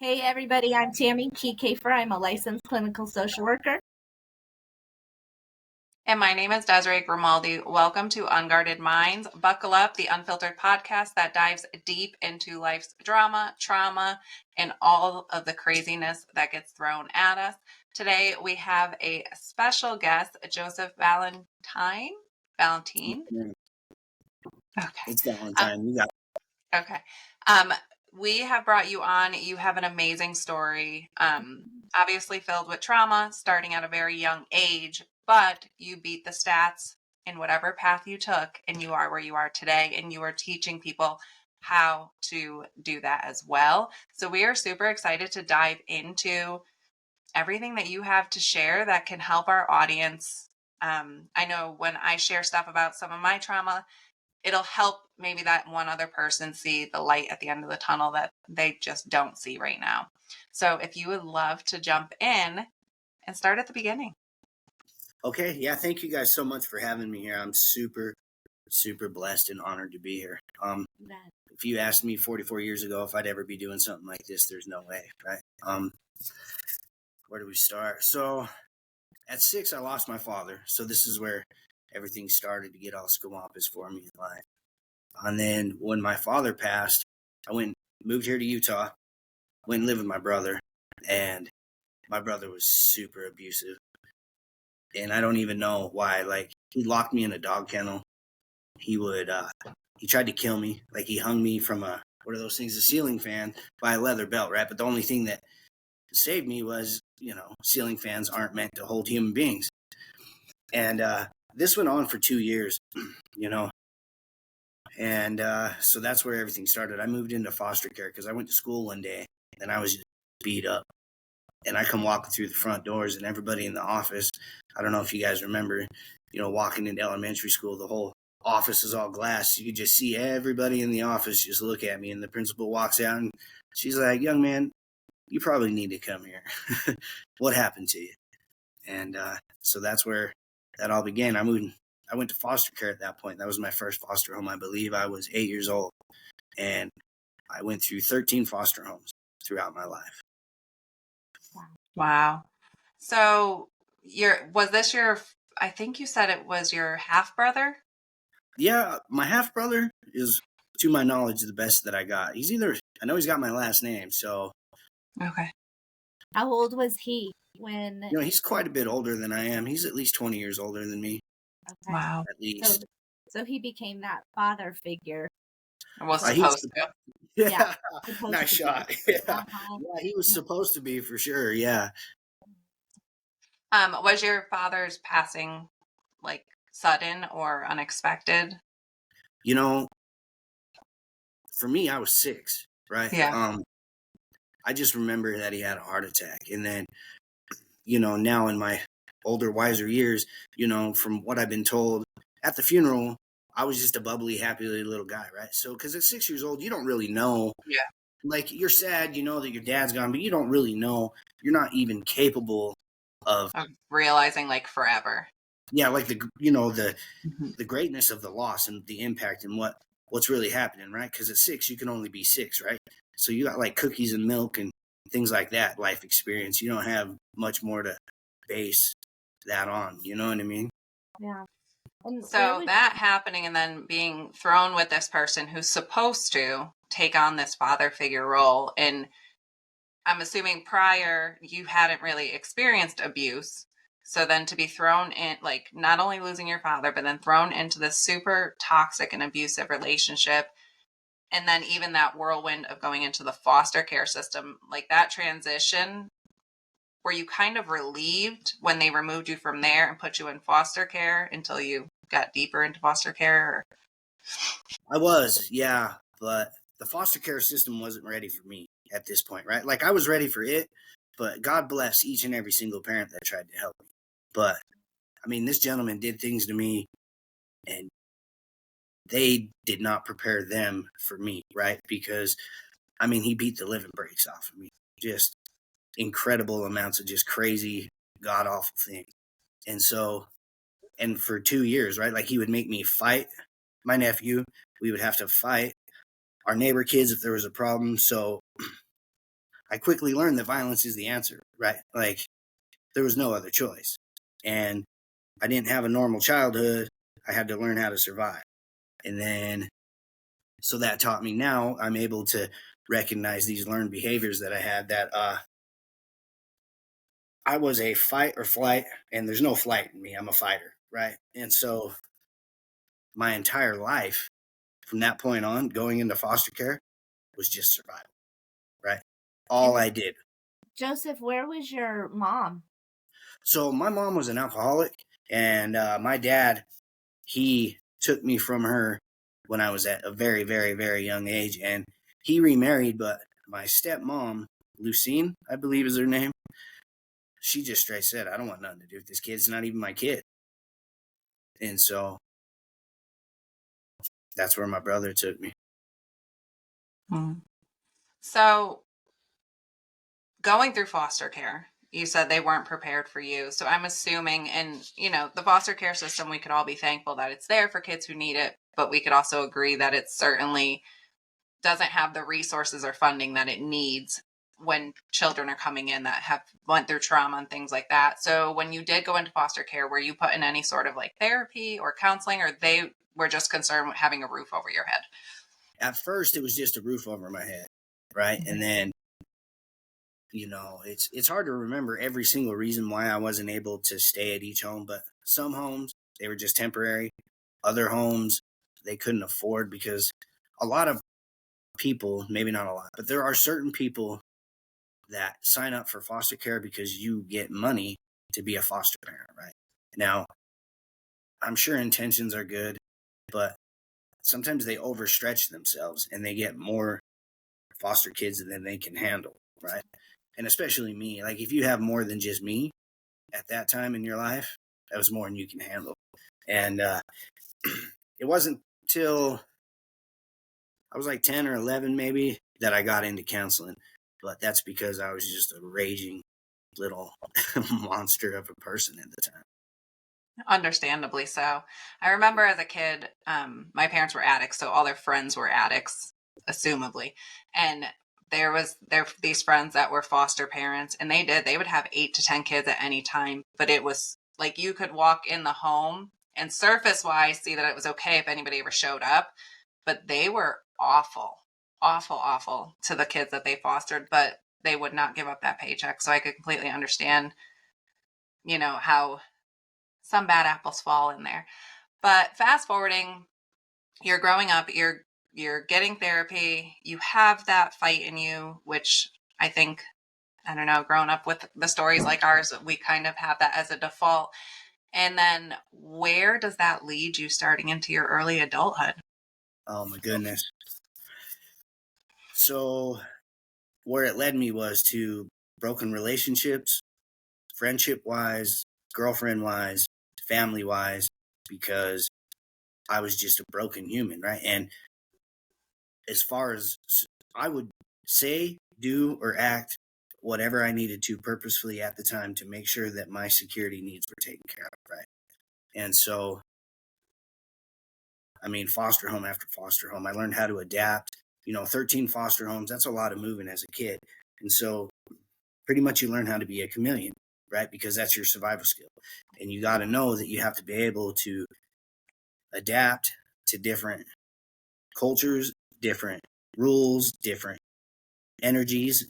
Hey everybody, I'm Tammy G. Kafer. I'm a licensed clinical social worker. And my name is Desiree Grimaldi. Welcome to Unguarded Minds. Buckle up, the unfiltered podcast that dives deep into life's drama, trauma, and all of the craziness that gets thrown at us. Today we have a special guest, Joseph Valentine. Valentine? Okay. It's Valentine. You got Okay. We have brought you on. You have an amazing story, obviously filled with trauma, starting at a very young age, but you beat the stats in whatever path you took, and you are where you are today, and you are teaching people how to do that as well. So we are super excited to dive into everything that you have to share that can help our audience. I know when I share stuff about some of my trauma, it'll help maybe that one other person see the light at the end of the tunnel that they just don't see right now. So if you would love to jump in and start at the beginning. Okay. Yeah. Thank you guys so much for having me here. I'm super blessed and honored to be here. If you asked me 44 years ago if I'd ever be doing something like this, there's no way, right? Where do we start? So at 6, I lost my father. So this is where everything started to get all scomoppus for me in life. And then when my father passed, I moved here to Utah, went and lived with my brother, and my brother was super abusive. And I don't even know why. Like, he locked me in a dog kennel. He tried to kill me. Like, he hung me from what are those things? A ceiling fan by a leather belt, right? But the only thing that saved me was, ceiling fans aren't meant to hold human beings. And this went on for 2 years, And so that's where everything started. I moved into foster care because I went to school one day and I was just beat up. And I come walking through the front doors and everybody in the office, I don't know if you guys remember, walking into elementary school, the whole office is all glass. You could just see everybody in the office just look at me. And the principal walks out and she's like, "Young man, you probably need to come here. What happened to you?" And so that's where that all began. I went to foster care at that point. That was my first foster home. I believe I was 8 years old. And I went through 13 foster homes throughout my life. Wow. So I think you said it was your half brother? Yeah, my half brother is, to my knowledge, the best that I got. I know he's got my last name, so. Okay. How old was he when? He's quite a bit older than I am. He's at least 20 years older than me. Okay. Wow. At least. So he became that father figure. Was supposed to. Yeah. Supposed Nice to shot. be. Yeah. Yeah, he was supposed to be for sure. Yeah. Was your father's passing like sudden or unexpected? For me, I was 6, right? Yeah. I just remember that he had a heart attack. And then, now in my older, wiser years, from what I've been told at the funeral, I was just a bubbly, happy little guy, right? So, because at 6 years old, you don't really know. Yeah. Like, you're sad, you know that your dad's gone, but you don't really know. You're not even capable of realizing like forever. Yeah, like the greatness of the loss and the impact and what's really happening, right? Because at 6, you can only be 6, right? So you got like cookies and milk and things like that, life experience. You don't have much more to base that on. You know what I mean? Yeah. So that happening and then being thrown with this person who's supposed to take on this father figure role. And I'm assuming prior you hadn't really experienced abuse. So then to be thrown in, like not only losing your father, but then thrown into this super toxic and abusive relationship. And then even that whirlwind of going into the foster care system, like that transition, were you kind of relieved when they removed you from there and put you in foster care until you got deeper into foster care? I was, yeah, but the foster care system wasn't ready for me at this point, right? Like I was ready for it, but God bless each and every single parent that tried to help me. But I mean, this gentleman did things to me and they did not prepare them for me, right? Because I mean, he beat the living breaks off of me. Just incredible amounts of just crazy, god awful things. And so, and for 2 years, right? Like he would make me fight my nephew. We would have to fight our neighbor kids if there was a problem. So I quickly learned that violence is the answer, right? Like, there was no other choice. And I didn't have a normal childhood. I had to learn how to survive. And then, so that taught me, now I'm able to recognize these learned behaviors that I had, that I was a fight or flight, and there's no flight in me. I'm a fighter, right? And so my entire life from that point on, going into foster care, was just survival, right? All I did. Joseph, where was your mom? So my mom was an alcoholic, and my dad, he took me from her when I was at a very, very, very young age, and he remarried. But my stepmom, Lucine, I believe is her name, she just straight said, I don't want nothing to do with this kid. It's not even my kid. And so that's where my brother took me. So going through foster care, you said they weren't prepared for you. So I'm assuming, and the foster care system, we could all be thankful that it's there for kids who need it, but we could also agree that it certainly doesn't have the resources or funding that it needs when children are coming in that have went through trauma and things like that. So when you did go into foster care, were you put in any sort of like therapy or counseling, or they were just concerned with having a roof over your head? At first, it was just a roof over my head, right? And then, it's hard to remember every single reason why I wasn't able to stay at each home, but some homes, they were just temporary. Other homes, they couldn't afford, because a lot of people, maybe not a lot, but there are certain people that sign up for foster care because you get money to be a foster parent, right? Now, I'm sure intentions are good, but sometimes they overstretch themselves and they get more foster kids than they can handle, right? And especially me, like, if you have more than just me at that time in your life, that was more than you can handle. And it wasn't till I was like 10 or 11 maybe that I got into counseling, but that's because I was just a raging little monster of a person at the time. Understandably so. I remember as a kid, my parents were addicts, so all their friends were addicts, assumably. And there these friends that were foster parents, and they would have 8 to 10 kids at any time. But it was like you could walk in the home and surface wise see that it was okay if anybody ever showed up, but they were awful, awful, awful to the kids that they fostered. But they would not give up that paycheck, so I could completely understand, how some bad apples fall in there. But fast forwarding, you're growing up, you're getting therapy, you have that fight in you, which I think, I don't know, growing up with the stories like ours, we kind of have that as a default. And then where does that lead you starting into your early adulthood? Oh my goodness. So where it led me was to broken relationships, friendship wise, girlfriend wise, family wise, because I was just a broken human, right? And as far as I would say, do, or act whatever I needed to purposefully at the time to make sure that my security needs were taken care of, right? And so, foster home after foster home, I learned how to adapt. 13 foster homes, that's a lot of moving as a kid. And so pretty much you learn how to be a chameleon, right? Because that's your survival skill. And you got to know that you have to be able to adapt to different cultures, different rules, different energies,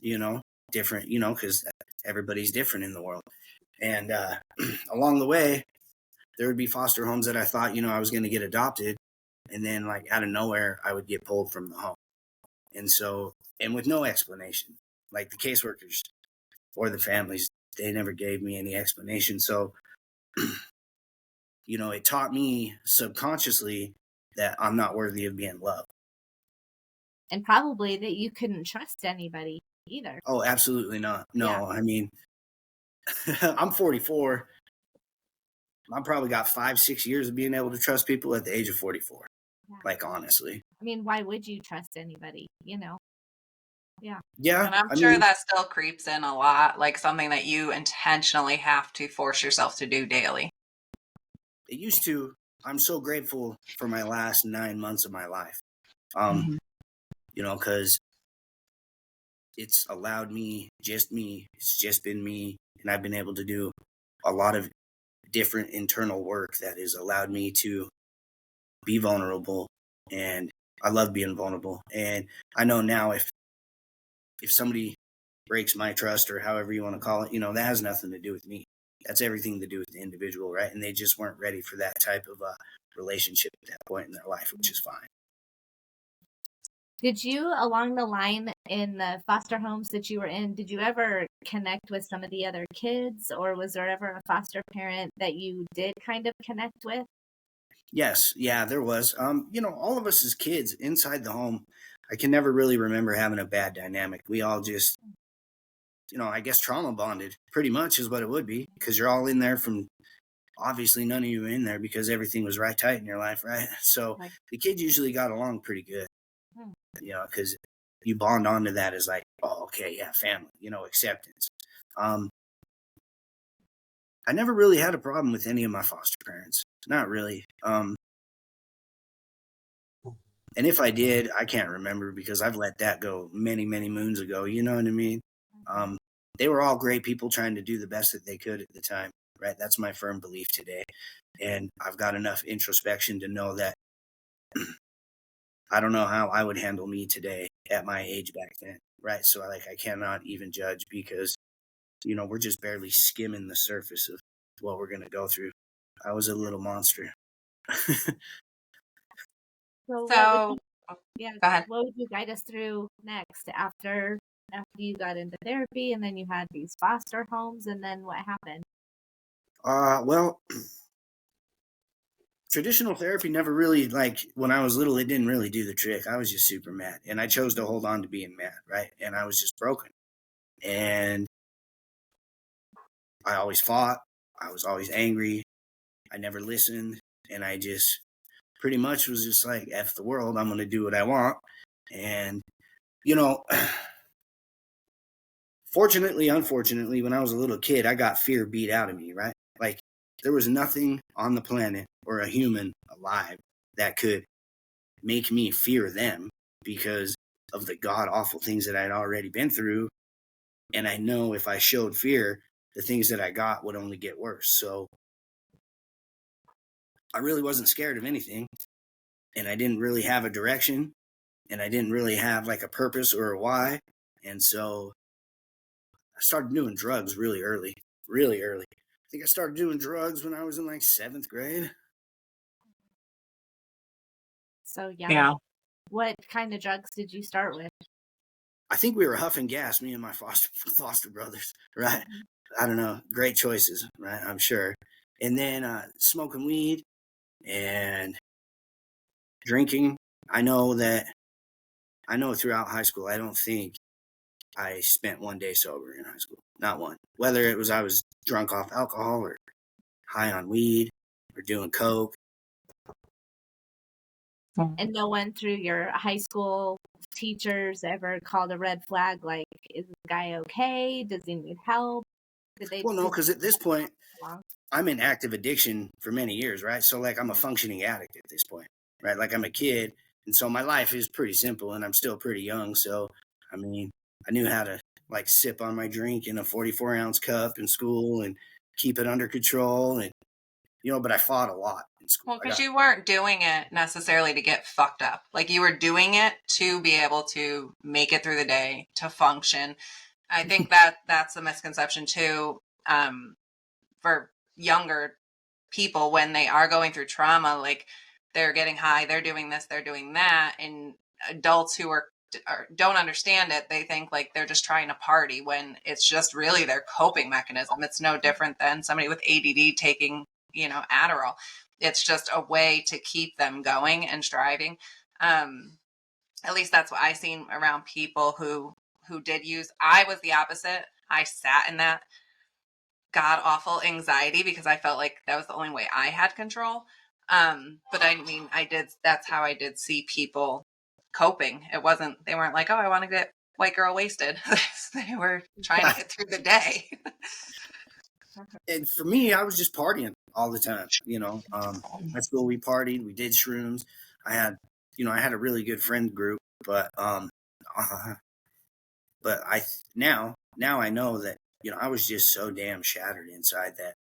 different, because everybody's different in the world. And along the way, there would be foster homes that I thought, I was going to get adopted. And then, like, out of nowhere, I would get pulled from the home. And so, and with no explanation, like the caseworkers or the families, they never gave me any explanation. So, it taught me subconsciously that I'm not worthy of being loved. And probably that you couldn't trust anybody either. Oh, absolutely not. No, Yeah. I'm 44. I probably got 5-6 years of being able to trust people at the age of 44. Yeah. Like, honestly. Why would you trust anybody? Yeah. Yeah. And I'm sure that still creeps in a lot, like something that you intentionally have to force yourself to do daily. It used to. I'm so grateful for my last 9 months of my life. Because it's allowed me, it's just been me. And I've been able to do a lot of different internal work that has allowed me to be vulnerable. And I love being vulnerable. And I know now if somebody breaks my trust or however you want to call it, that has nothing to do with me. That's everything to do with the individual, right? And they just weren't ready for that type of relationship at that point in their life, which is fine. Did you, along the line in the foster homes that you were in, did you ever connect with some of the other kids, or was there ever a foster parent that you did kind of connect with? Yes. Yeah, there was. All of us as kids inside the home, I can never really remember having a bad dynamic. We all just, I guess trauma bonded pretty much is what it would be, because you're all in there from, obviously none of you were in there because everything was right tight in your life, right? So Like, the kids usually got along pretty good, because you bond onto that as like, oh, okay, yeah, family, acceptance. I never really had a problem with any of my foster parents. Not really. And if I did, I can't remember because I've let that go many, many moons ago. You know what I mean? They were all great people trying to do the best that they could at the time, right? That's my firm belief today. And I've got enough introspection to know that I don't know how I would handle me today at my age back then, right? So I cannot even judge because, we're just barely skimming the surface of what we're going to go through. I was a little monster. So So, yeah, go ahead. what would you guide us through next after you got into therapy and then you had these foster homes, and then what happened? Well, traditional therapy never really, like when I was little, it didn't really do the trick. I was just super mad and I chose to hold on to being mad, right? And I was just broken. And I always fought. I was always angry. I never listened. And I just pretty much was just like, F the world. I'm going to do what I want. And, fortunately, unfortunately, when I was a little kid, I got fear beat out of me, right? Like there was nothing on the planet or a human alive that could make me fear them because of the god awful things that I'd already been through. And I know if I showed fear, the things that I got would only get worse. So I really wasn't scared of anything. And I didn't really have a direction. And I didn't really have like a purpose or a why. And so I started doing drugs really early, really early. I think I started doing drugs when I was in like 7th grade. So young. Yeah. What kind of drugs did you start with? I think we were huffing gas, me and my foster brothers, right? I don't know. Great choices, right? I'm sure. And then smoking weed and drinking. I know throughout high school, I don't think I spent one day sober in high school. Not one. Whether it was I was drunk off alcohol or high on weed or doing coke. And no one through your high school teachers ever called a red flag, like, is this guy okay? Does he need help? Well, no, because at this point, I'm in active addiction for many years, right? So like I'm a functioning addict at this point, right? Like I'm a kid. And so my life is pretty simple and I'm still pretty young. So, I mean, I knew how to like sip on my drink in a 44-ounce cup in school and keep it under control. And, but I fought a lot in school. Well, because you weren't doing it necessarily to get fucked up. Like you were doing it to be able to make it through the day, to function. I think that's the misconception too, for younger people when they are going through trauma. Like they're getting high, they're doing this, they're doing that, and adults who don't understand it, they think like they're just trying to party when it's just really their coping mechanism. It's no different than somebody with ADD taking, Adderall. It's just a way to keep them going and striving. At least that's what I seen around people who did use. I was the opposite. I sat in that god awful anxiety because I felt like that was the only way I had control. But I mean, that's how I did see people coping. They weren't like, oh, I want to get white girl wasted. They were trying to get through the day. And for me, I was just partying all the time, at school we partied, we did shrooms. I had a really good friend group, but But now I know that, I was just so damn shattered inside that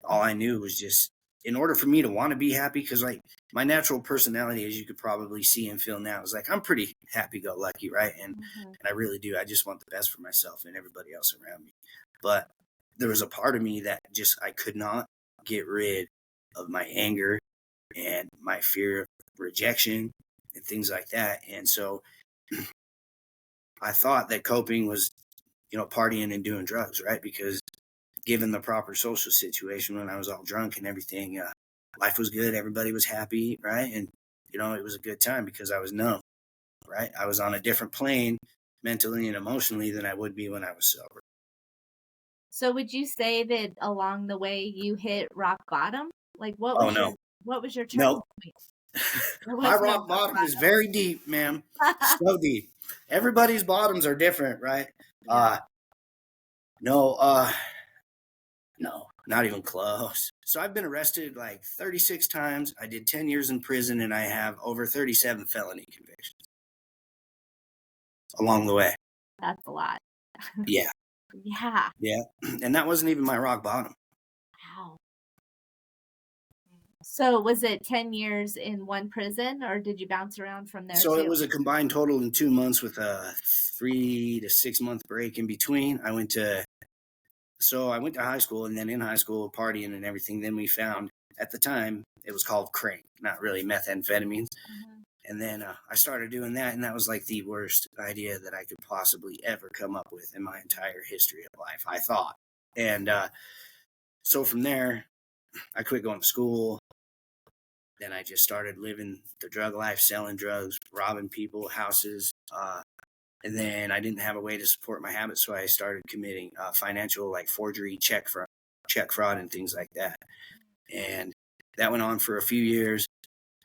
all I knew was just, in order for me to want to be happy, because like my natural personality, as you could probably see and feel now, is like I'm pretty happy-go-lucky, right? And I really do. I just want the best for myself and everybody else around me. But there was a part of me that just I could not get rid of my anger and my fear of rejection and things like that. And so I thought that coping was, partying and doing drugs, right? Because given the proper social situation, when I was all drunk and everything, life was good. Everybody was happy, right? And, it was a good time because I was numb, right? I was on a different plane mentally and emotionally than I would be when I was sober. So would you say that along the way you hit rock bottom? Like what was your turning point? My rock bottom is very deep, ma'am. So deep. Everybody's bottoms are different, right? Yeah. No, not even close. So I've been arrested like 36 times. I did 10 years in prison, and I have over 37 felony convictions along the way. That's a lot. Yeah. Yeah. Yeah. And that wasn't even my rock bottom. Wow. So was it 10 years in one prison, or did you bounce around from there So too? it was a combined total in 2 months with a 3 to 6 month break in between. I went to high school, and then in high school, partying and everything. Then we found, at the time, it was called crank, not really methamphetamines. And then I started doing that, and that was like the worst idea that I could possibly ever come up with in my entire history of life, I thought. And so from there, I quit going to school. Then I just started living the drug life, selling drugs, robbing people, houses. And then I didn't have a way to support my habits, so I started committing financial, like forgery, check fraud, and things like that. And that went on for a few years.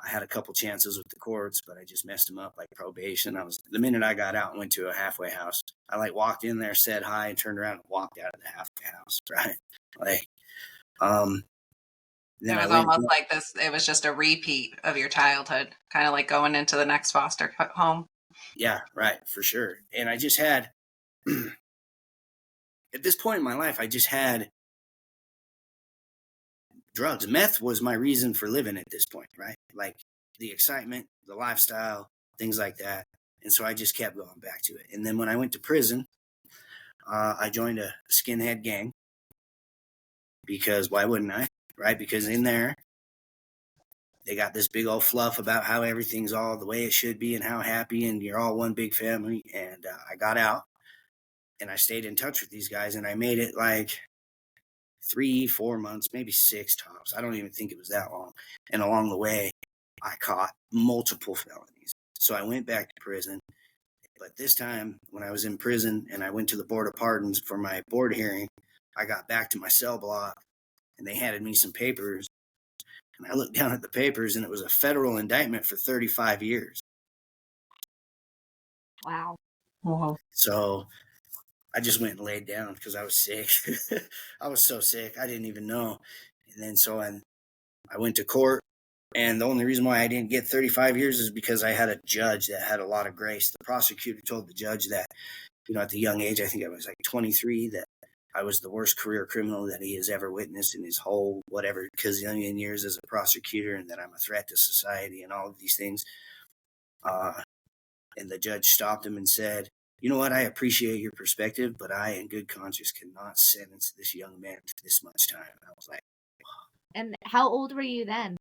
I had a couple chances with the courts, but I just messed them up, like probation. The minute I got out and went to a halfway house, I like walked in there, said hi, and turned around and walked out of the halfway house, right? Like, it was almost like this. It was just a repeat of your childhood, kind of like going into the next foster home. Yeah, right, for sure. And I just had, at this point in my life, I just had drugs. Meth was my reason for living at this point, right? Like the excitement, the lifestyle, things like that. And so I just kept going back to it. And then when I went to prison, I joined a skinhead gang, because why wouldn't I, right? Because in there, they got this big old fluff about how everything's all the way it should be and how happy and you're all one big family. And I got out and I stayed in touch with these guys, and I made it like 3-4 months, maybe 6 tops. I don't even think it was that long. And along the way, I caught multiple felonies. So I went back to prison. But this time, when I was in prison and I went to the Board of Pardons for my board hearing, I got back to my cell block and they handed me some papers. And I looked down at the papers, and it was a federal indictment for 35 years. Wow. So I just went and laid down because I was sick. I was so sick. I didn't even know. And then so I went to court, and the only reason why I didn't get 35 years is because I had a judge that had a lot of grace. The prosecutor told the judge that, at the young age, I think I was like 23, that I was the worst career criminal that he has ever witnessed in his whole whatever gazillion years as a prosecutor, and that I'm a threat to society and all of these things. And the judge stopped him and said, "You know what? I appreciate your perspective, but I, in good conscience, cannot sentence this young man to this much time." And I was like, And how old were you then?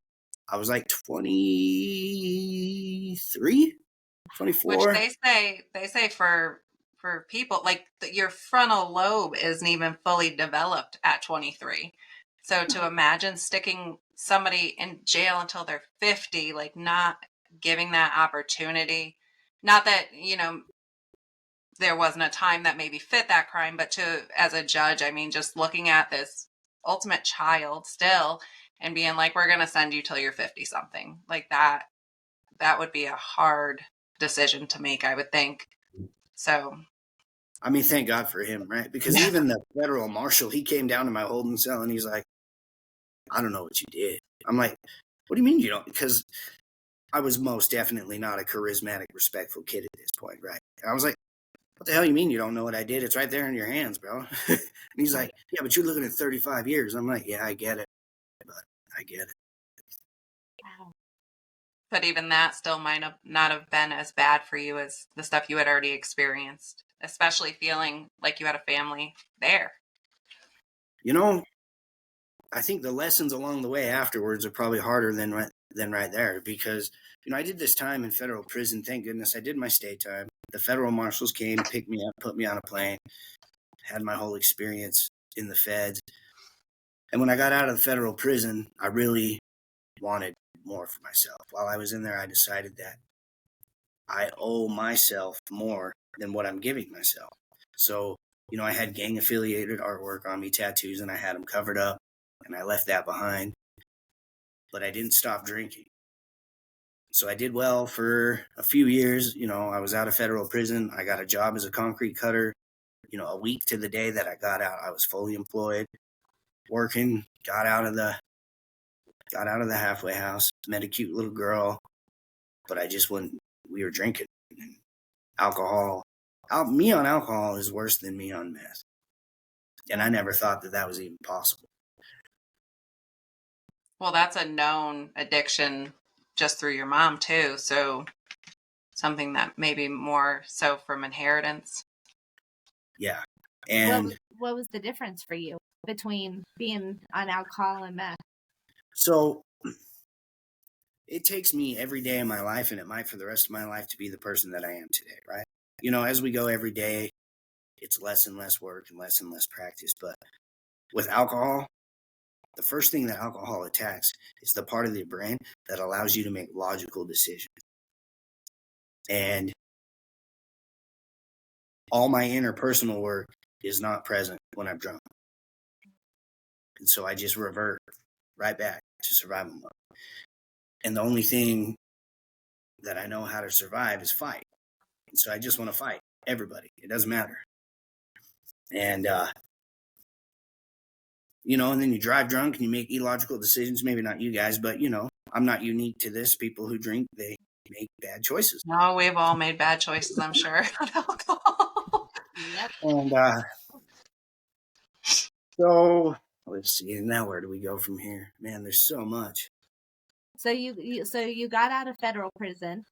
I was like 23, 24. Which they say for people, like your frontal lobe isn't even fully developed at 23. So to imagine sticking somebody in jail until they're 50, like not giving that opportunity, not that, there wasn't a time that maybe fit that crime, but as a judge, I mean, just looking at this ultimate child still and being like, we're going to send you till you're 50 something, like that would be a hard decision to make, I would think. So, I mean, thank God for him, right? Because even the federal marshal, he came down to my holding cell and he's like, "I don't know what you did." I'm like, "What do you mean you don't?" Because I was most definitely not a charismatic, respectful kid at this point, right? And I was like, what the hell you mean you don't know what I did? It's right there in your hands, bro. And he's like, yeah, but you're looking at 35 years. I'm like, yeah, I get it. But I get it. Wow. But even that still might have not have been as bad for you as the stuff you had already experienced, especially feeling like you had a family there. You know, I think the lessons along the way afterwards are probably harder than right there, because, you know, I did this time in federal prison. Thank goodness I did my state time. The federal marshals came, picked me up, put me on a plane, had my whole experience in the feds. And when I got out of the federal prison, I really wanted more for myself. While I was in there, I decided that I owe myself more than what I'm giving myself. So, you know, I had gang affiliated artwork on me, tattoos, and I had them covered up, and I left that behind. But I didn't stop drinking. So I did well for a few years. You know, I was out of federal prison. I got a job as a concrete cutter. You know, a week to the day that I got out, I was fully employed, working, got out of the halfway house, met a cute little girl, but I just wouldn't, we were drinking. Alcohol. Me on alcohol is worse than me on meth. And I never thought that that was even possible. Well, that's a known addiction just through your mom too. So something that maybe more so from inheritance. Yeah. And what was the difference for you between being on alcohol and meth? So it takes me every day of my life, and it might for the rest of my life, to be the person that I am today, right? You know, as we go every day, it's less and less work and less practice. But with alcohol, the first thing that alcohol attacks is the part of the brain that allows you to make logical decisions. And all my interpersonal work is not present when I'm drunk. And so I just revert right back to survival mode. And the only thing that I know how to survive is fight. And so I just want to fight everybody. It doesn't matter. And, you know, and then you drive drunk and you make illogical decisions. Maybe not you guys, but, you know, I'm not unique to this. People who drink, they make bad choices. No, we've all made bad choices, I'm sure, on alcohol. Yep. And so let's see. Now where do we go from here? Man, there's so much. So you got out of federal prison,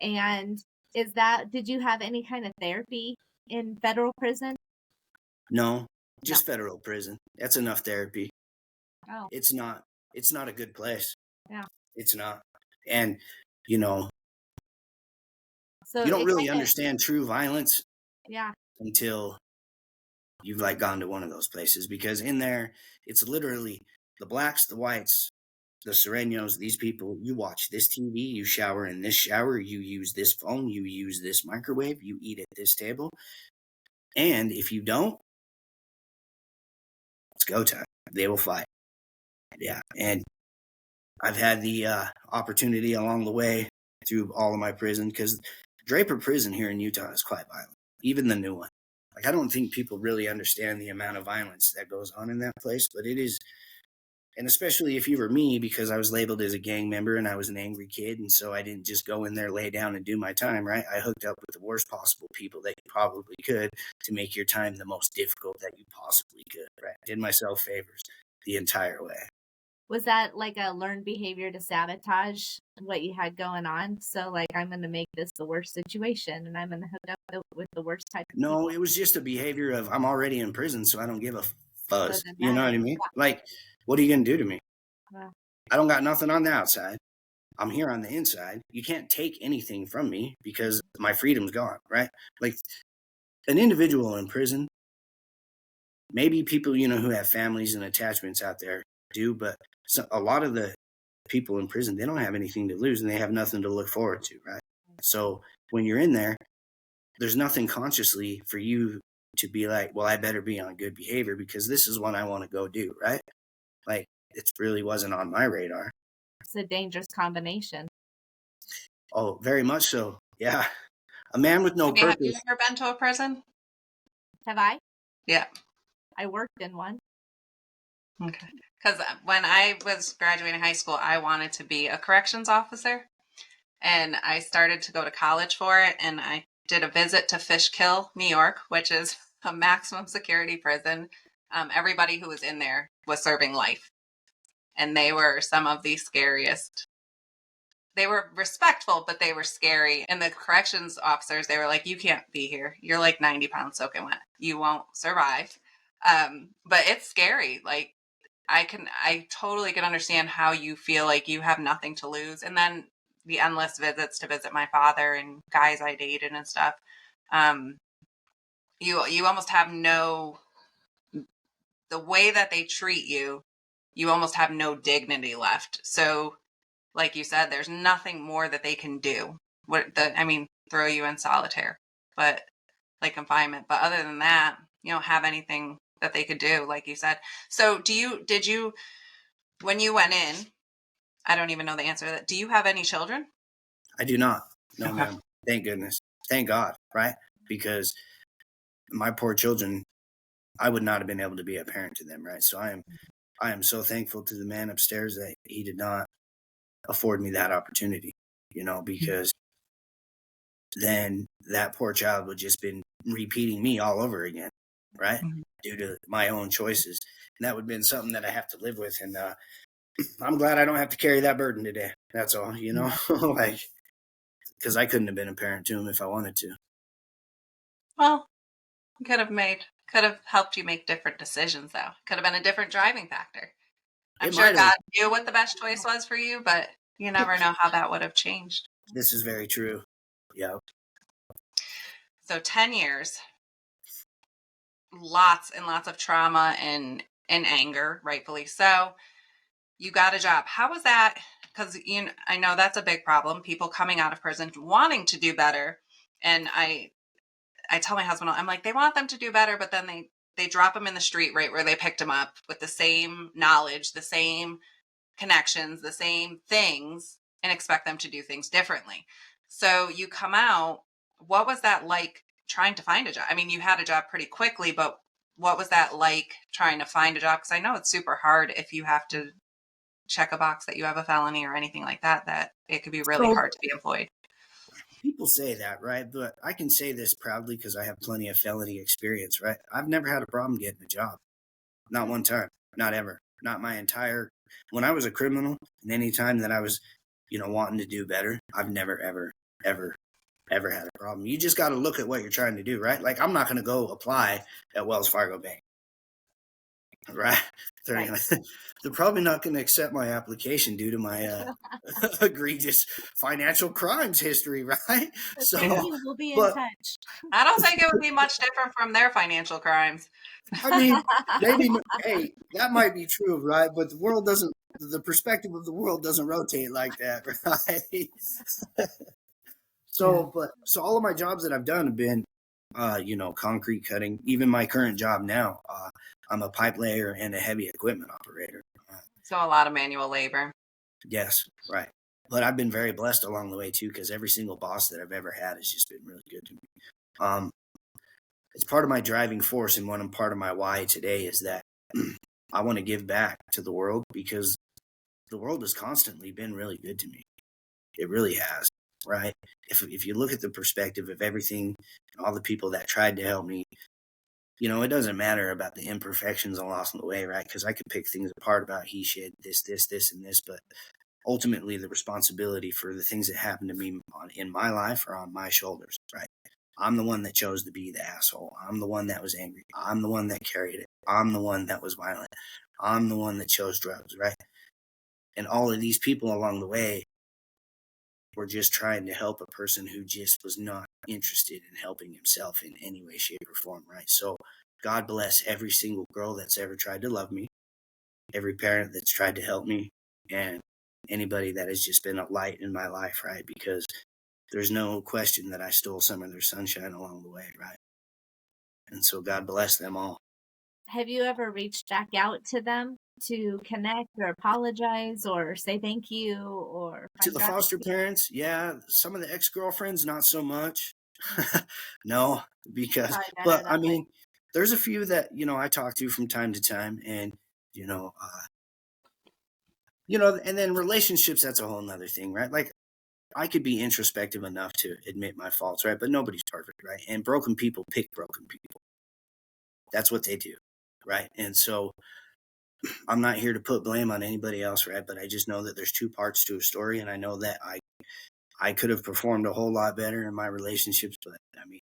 and did you have any kind of therapy in federal prison? No, just federal prison. That's enough therapy. Oh. It's not a good place. Yeah. It's not. And, you know, so you don't really understand true violence. Yeah. Until you've like gone to one of those places, because in there, it's literally the blacks, the whites, the Serenos, these people. You watch this TV, you shower in this shower, you use this phone, you use this microwave, you eat at this table. And if you don't, it's go time. They will fight. Yeah. And I've had the opportunity along the way through all of my prison, because Draper Prison here in Utah is quite violent, even the new one. Like, I don't think people really understand the amount of violence that goes on in that place, but it is. And especially if you were me, because I was labeled as a gang member and I was an angry kid. And so I didn't just go in there, lay down and do my time, right? I hooked up with the worst possible people that you probably could to make your time the most difficult that you possibly could, right? Did myself favors the entire way. Was that like a learned behavior to sabotage what you had going on? So like, I'm going to make this the worst situation and I'm going to hook up with the worst type of people. No, it was just a behavior of, I'm already in prison, so I don't give a fuzz. You know what I mean? Yeah. Like, what are you going to do to me? Yeah. I don't got nothing on the outside. I'm here on the inside. You can't take anything from me because my freedom's gone, right? Like, an individual in prison, maybe people, you know, who have families and attachments out there do, but a lot of the people in prison, they don't have anything to lose and they have nothing to look forward to, right? So when you're in there, there's nothing consciously for you to be like, well, I better be on good behavior because this is what I want to go do, right? Like, it really wasn't on my radar. It's a dangerous combination. Oh, very much so. Yeah. A man with no purpose. Have you ever been to a prison? Have I? Yeah. I worked in one. Okay. Because when I was graduating high school, I wanted to be a corrections officer. And I started to go to college for it. And I did a visit to Fishkill, New York, which is a maximum security prison. Everybody who was in there was serving life. And they were some of the scariest. They were respectful, but they were scary. And the corrections officers, they were like, you can't be here. You're like 90 pounds soaking wet. You won't survive. But it's scary. Like, I totally can understand how you feel like you have nothing to lose. And then the endless visits to visit my father and guys I dated and stuff. You almost have the way that they treat you, you almost have no dignity left. So, like you said, there's nothing more that they can do. Throw you in solitaire, but like confinement. But other than that, you don't have anything that they could do, like you said. So did you, when you went in, I don't even know the answer to that. Do you have any children? I do not. No, ma'am. Thank goodness. Thank God, right? Because my poor children, I would not have been able to be a parent to them, right? So I am so thankful to the man upstairs that he did not afford me that opportunity, because then that poor child would just been repeating me all over again, right? Mm-hmm. Due to my own choices. And that would have been something that I have to live with. And I'm glad I don't have to carry that burden today. That's all, like, because I couldn't have been a parent to him if I wanted to. Well, could have helped you make different decisions, though. Could have been a different driving factor. I'm sure God knew what the best choice was for you, but you never know how that would have changed. This is very true. Yeah. So 10 years, lots and lots of trauma and anger, rightfully so. You got a job. How was that? Because I know that's a big problem. People coming out of prison wanting to do better. And I tell my husband, I'm like, they want them to do better, but then they drop them in the street right where they picked them up with the same knowledge, the same connections, the same things, and expect them to do things differently. So you come out, what was that like trying to find a job? I mean, you had a job pretty quickly, but what was that like trying to find a job? Because I know it's super hard if you have to check a box that you have a felony or anything like that it could be really hard to be employed. People say that, right? But I can say this proudly because I have plenty of felony experience, right? I've never had a problem getting a job. Not one time. Not ever. Not my entire... When I was a criminal, and any time that I was, wanting to do better, I've never, ever, ever, ever had a problem. You just got to look at what you're trying to do, right? Like, I'm not going to go apply at Wells Fargo Bank, right? They're probably not going to accept my application due to my egregious financial crimes history, right? So we'll be in touch. I don't think it would be much different from their financial crimes. I mean, maybe, hey, that might be true, right? But the perspective of the world doesn't rotate like that, right? So all of my jobs that I've done have been, concrete cutting. Even my current job now, I'm a pipe layer and a heavy equipment operator. So a lot of manual labor. Yes, right. But I've been very blessed along the way too, because every single boss that I've ever had has just been really good to me. It's part of my driving force, and part of my why today is that I want to give back to the world, because the world has constantly been really good to me. It really has, right? If you look at the perspective of everything and all the people that tried to help me, it doesn't matter about the imperfections along the way, right? Because I could pick things apart about he, she, this, and this, but ultimately the responsibility for the things that happened to me in my life are on my shoulders, right? I'm the one that chose to be the asshole. I'm the one that was angry. I'm the one that carried it. I'm the one that was violent. I'm the one that chose drugs, right? And all of these people along the way were just trying to help a person who just was not interested in helping himself in any way, shape, or form, right? So God bless every single girl that's ever tried to love me, every parent that's tried to help me, and anybody that has just been a light in my life, right? Because there's no question that I stole some of their sunshine along the way, right? And so God bless them all. Have you ever reached back out to them to connect or apologize or say thank you? Or to the foster parents? Yeah. Some of the ex-girlfriends, not so much. No, because, but I mean, there's a few that, I talk to from time to time, and, and then relationships, that's a whole nother thing, right? Like, I could be introspective enough to admit my faults, right? But nobody's perfect, right? And broken people pick broken people. That's what they do, right? And so I'm not here to put blame on anybody else, right? But I just know that there's two parts to a story, and I know that I could have performed a whole lot better in my relationships, but I mean,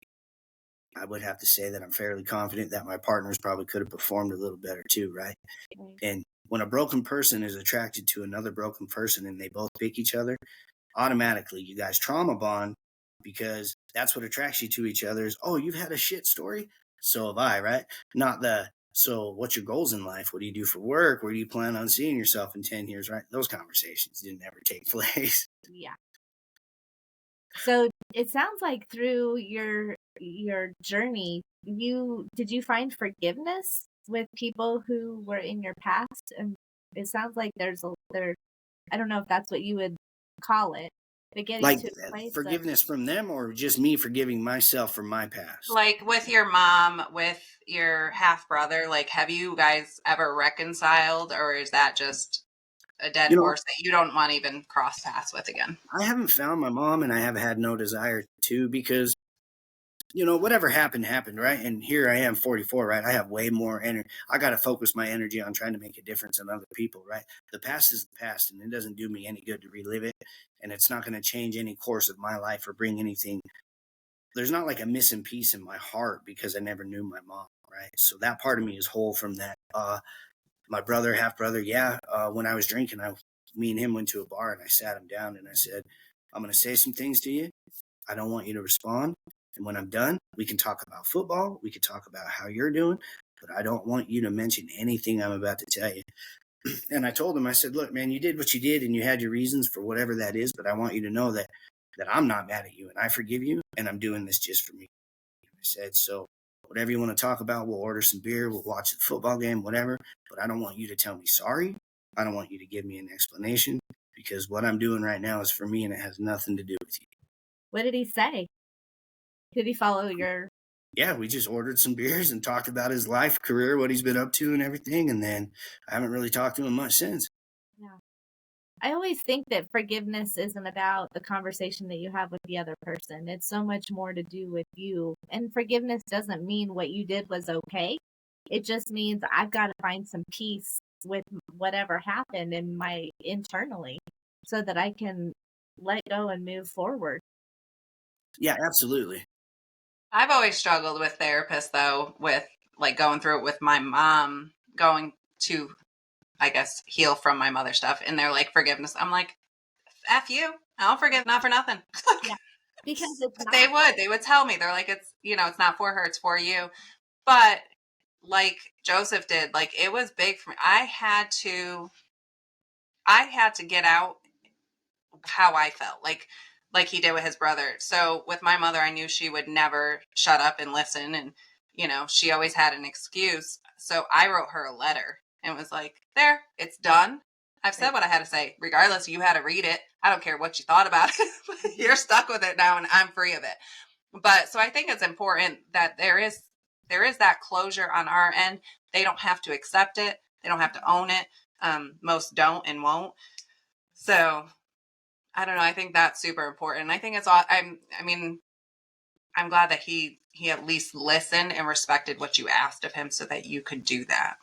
I would have to say that I'm fairly confident that my partners probably could have performed a little better too, right? And when a broken person is attracted to another broken person and they both pick each other, automatically you guys trauma bond, because that's what attracts you to each other is, oh, you've had a shit story? So have I, right? Not the, so what's your goals in life? What do you do for work? Where do you plan on seeing yourself in 10 years, right? Those conversations didn't ever take place. Yeah. So it sounds like through your journey, did you find forgiveness with people who were in your past? And it sounds like I don't know if that's what you would call it, but getting Like to a place forgiveness from them, or just me forgiving myself from my past? Like with your mom, with your half brother, like have you guys ever reconciled, or is that just a dead horse that you don't want to even cross paths with again? I haven't found my mom, and I have had no desire to, because whatever happened, right? And here I am, 44, right? I have way more energy. I got to focus my energy on trying to make a difference in other people, right? The past is the past, and it doesn't do me any good to relive it. And it's not going to change any course of my life or bring anything. There's not like a missing piece in my heart because I never knew my mom, right? So that part of me is whole from that. My brother, half brother, when I was drinking, me and him went to a bar, and I sat him down and I said, I'm going to say some things to you. I don't want you to respond. And when I'm done, we can talk about football. We can talk about how you're doing, but I don't want you to mention anything I'm about to tell you. And I told him, I said, look, man, you did what you did and you had your reasons for whatever that is, but I want you to know that I'm not mad at you and I forgive you, and I'm doing this just for me. I said, so whatever you want to talk about, we'll order some beer, we'll watch the football game, whatever, but I don't want you to tell me sorry. I don't want you to give me an explanation, because what I'm doing right now is for me and it has nothing to do with you. What did he say? Did he follow your... Yeah, we just ordered some beers and talked about his life, career, what he's been up to and everything. And then I haven't really talked to him much since. Yeah. I always think that forgiveness isn't about the conversation that you have with the other person. It's so much more to do with you. And forgiveness doesn't mean what you did was okay. It just means I've got to find some peace with whatever happened internally so that I can let go and move forward. Yeah, absolutely. I've always struggled with therapists, though, with like going through it with my mom, going to, I guess, heal from my mother stuff. And they're like, forgiveness. I'm like, F you. I don't forgive, not for nothing. Yeah, because they would tell me, they're like, it's, it's not for her, it's for you. But like Joseph did, like it was big for me. I had to get out how I felt, like he did with his brother. So with my mother, I knew she would never shut up and listen. And, she always had an excuse. So I wrote her a letter and was like, there, it's done. I've said what I had to say. Regardless, you had to read it. I don't care what you thought about it. You're stuck with it now and I'm free of it. But so I think it's important that there is that closure on our end. They don't have to accept it. They don't have to own it. Most don't and won't. So I don't know. I think that's super important. I think I'm glad that he at least listened and respected what you asked of him so that you could do that.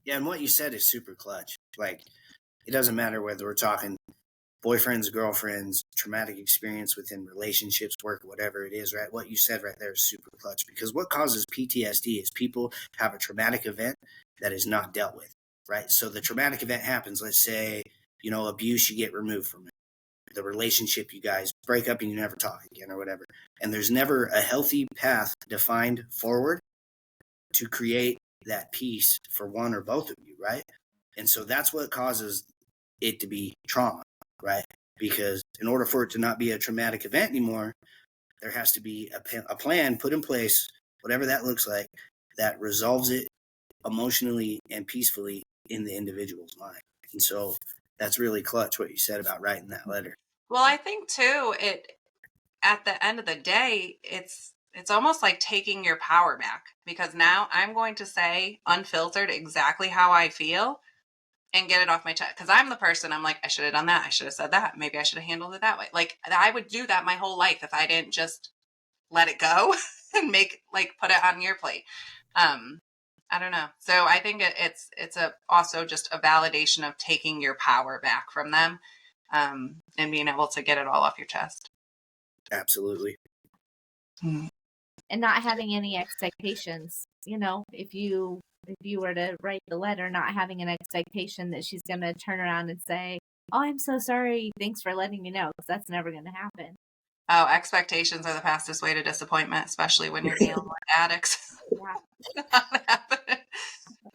Yeah, and what you said is super clutch. Like, it doesn't matter whether we're talking boyfriends, girlfriends, traumatic experience within relationships, work, whatever it is, right? What you said right there is super clutch, because what causes PTSD is people have a traumatic event that is not dealt with, right? So the traumatic event happens, let's say, abuse, you get removed from it. The relationship, you guys break up and you never talk again or whatever. And there's never a healthy path defined forward to create that peace for one or both of you, right? And so that's what causes it to be trauma, right? Because in order for it to not be a traumatic event anymore, there has to be a plan put in place, whatever that looks like, that resolves it emotionally and peacefully in the individual's mind. And so that's really clutch what you said about writing that letter. Well, I think too, at the end of the day, it's almost like taking your power back, because now I'm going to say unfiltered exactly how I feel. and get it off my chest. Because I'm the person, I'm like, I should have done that. I should have said that. Maybe I should have handled it that way. Like, I would do that my whole life if I didn't just let it go and put it on your plate. I don't know. So I think it's also just a validation of taking your power back from them, and being able to get it all off your chest. Absolutely. And not having any expectations. If you were to write the letter, not having an expectation that she's going to turn around and say, "Oh, I'm so sorry. Thanks for letting me know," because that's never going to happen. Oh, expectations are the fastest way to disappointment, especially when you're dealing with addicts. Yeah. Not happening.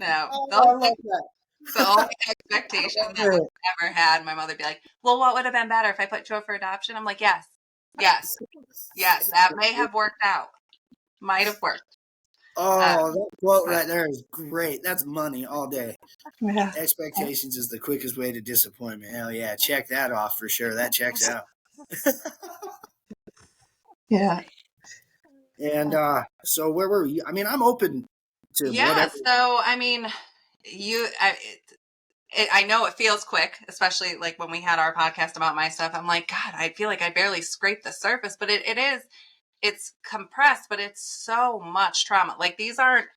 No. Oh, I love that. The only expectation that we've ever had, my mother would be like, well, what would have been better if I put you up for adoption? I'm like, yes, that may have worked out. Might have worked. Oh, that quote right there is great. That's money all day. Yeah. Expectations is the quickest way to disappointment. Hell yeah. Check that off for sure. That checks out. Yeah. And so where were you? I mean, I'm open to whatever. So, I mean, I know it feels quick, especially like when we had our podcast about my stuff. I'm like, God, I feel like I barely scraped the surface, but it's compressed, but it's so much trauma. Like, these aren't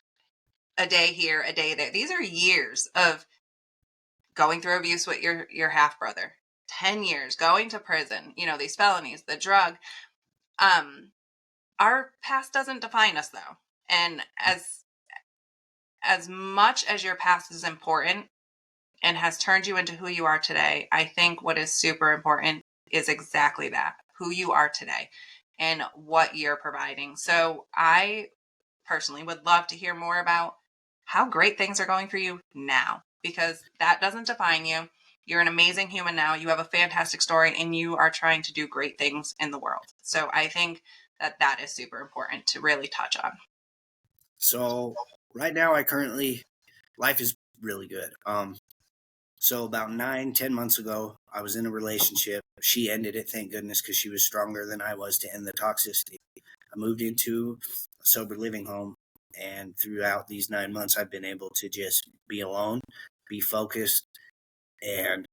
a day here, a day there. These are years of going through abuse with your half brother, 10 years, going to prison, these felonies, the drug. Our past doesn't define us, though. And as much as your past is important and has turned you into who you are today, I think what is super important is exactly that, who you are today and what you're providing. So I personally would love to hear more about how great things are going for you now, because that doesn't define you. You're an amazing human now. You have a fantastic story and you are trying to do great things in the world. So I think that is super important to really touch on. So right now life is really good. So about 9-10 months ago, I was in a relationship. She ended it, thank goodness, because she was stronger than I was to end the toxicity. I moved into a sober living home, and throughout these 9 months, I've been able to just be alone, be focused, and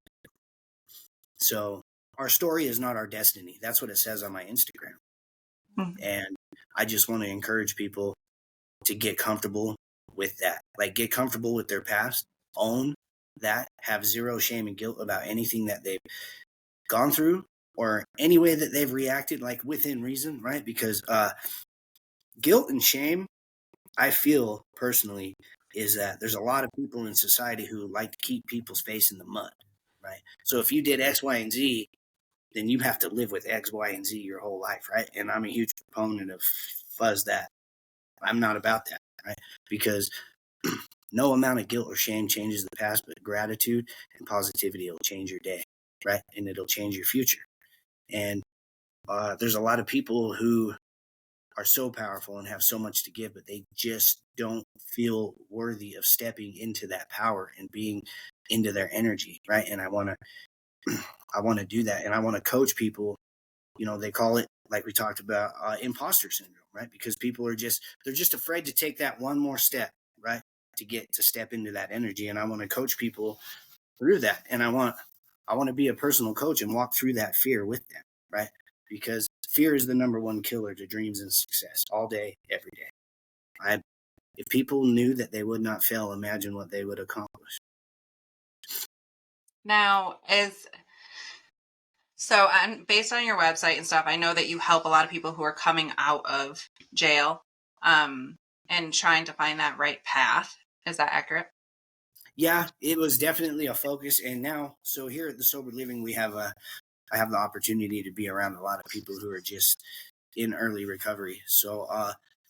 so our story is not our destiny. That's what it says on my Instagram. Mm-hmm. And I just want to encourage people to get comfortable with that. Like, get comfortable with their past, own that, have zero shame and guilt about anything that they've gone through or any way that they've reacted, like within reason, right? Because guilt and shame, I feel personally, is that there's a lot of people in society who like to keep people's face in the mud, right? So if you did X, Y, and Z, then you have to live with X, Y, and Z your whole life, right? And I'm a huge proponent of fuzz that. I'm not about that, right? Because no amount of guilt or shame changes the past, but gratitude and positivity will change your day, right? And it'll change your future. And there's a lot of people who are so powerful and have so much to give, but they just don't feel worthy of stepping into that power and being into their energy, right? And I want to do that, and I want to coach people. They call it, like we talked about, imposter syndrome, right? Because people they're just afraid to take that one more step, right? To step into that energy. And I want to coach people through that. And I want to be a personal coach and walk through that fear with them, right? Because fear is the number one killer to dreams and success all day, every day. If people knew that they would not fail, imagine what they would accomplish. Now, so based on your website and stuff, I know that you help a lot of people who are coming out of jail and trying to find that right path. Is that accurate? Yeah, it was definitely a focus. And now, so here at the Sober Living, I have the opportunity to be around a lot of people who are just in early recovery. So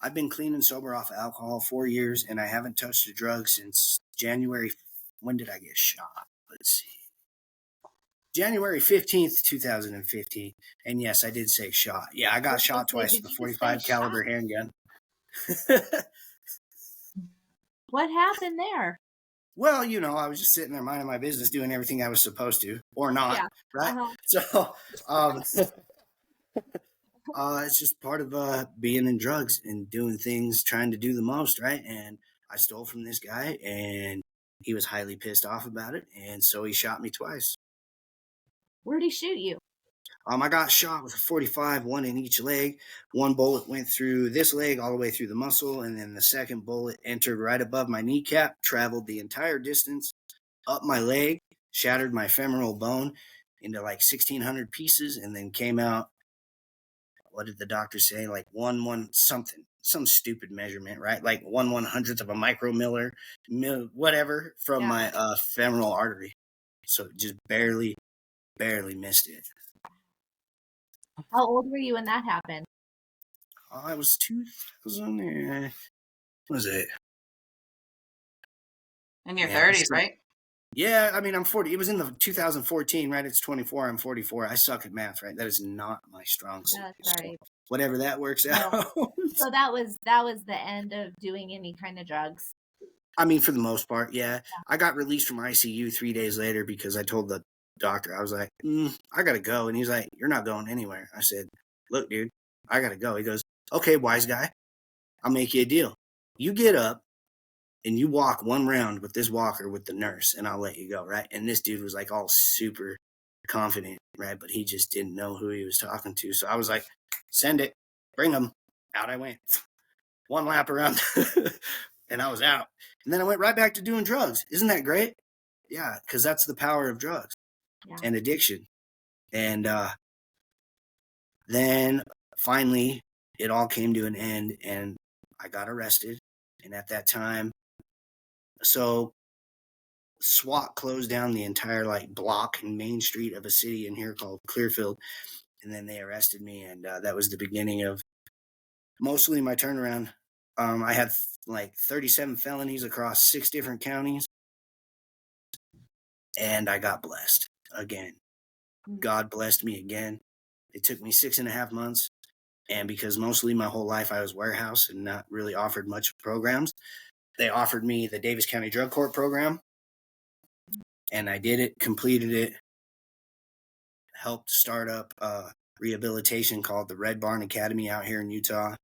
I've been clean and sober off of alcohol 4 years, and I haven't touched a drug since January. When did I get shot? Let's see. January 15th, 2015. And yes, I did say shot. Yeah, I got shot twice with a 45 caliber handgun. What happened there? Well, I was just sitting there minding my business, doing everything I was supposed to, or not, right? Uh-huh. So it's just part of being in drugs and doing things, trying to do the most, right? And I stole from this guy, and he was highly pissed off about it, and so he shot me twice. Where'd he shoot you? I got shot with a 45, one in each leg. One bullet went through this leg all the way through the muscle, and then the second bullet entered right above my kneecap, traveled the entire distance up my leg, shattered my femoral bone into like 1,600 pieces, and then came out, what did the doctor say? Like one something, some stupid measurement, right? Like 1/100th of a micromillimeter, whatever, from my femoral artery. So just barely missed it. How old were you when that happened? I was 2000. What was it? In your 30s, right? Yeah, I mean, I'm 40. It was in the 2014, right? It's 24. I'm 44. I suck at math, right? That is not my strong suit. That's right. Whatever that works out. So that was the end of doing any kind of drugs. I mean, for the most part, yeah. I got released from ICU 3 days later because I told the doctor, I was like, I got to go. And he's like, you're not going anywhere. I said, look, dude, I got to go. He goes, okay, wise guy, I'll make you a deal. You get up and you walk one round with this walker with the nurse, and I'll let you go, right? And this dude was like all super confident, right? But he just didn't know who he was talking to. So I was like, send it, bring him. Out I went. One lap around, and I was out. And then I went right back to doing drugs. Isn't that great? Yeah, because that's the power of drugs and addiction. And then finally, it all came to an end, and I got arrested. And at that time, so SWAT closed down the entire like block and main street of a city in here called Clearfield. And then they arrested me, and that was the beginning of mostly my turnaround. I had like 37 felonies across 6 different counties, and I got blessed again. God blessed me again. It took me 6.5 months, and because mostly my whole life I was warehouse and not really offered much programs, they offered me the Davis County Drug Court program, and I did it, completed it, helped start up a rehabilitation called the Red Barn Academy out here in Utah.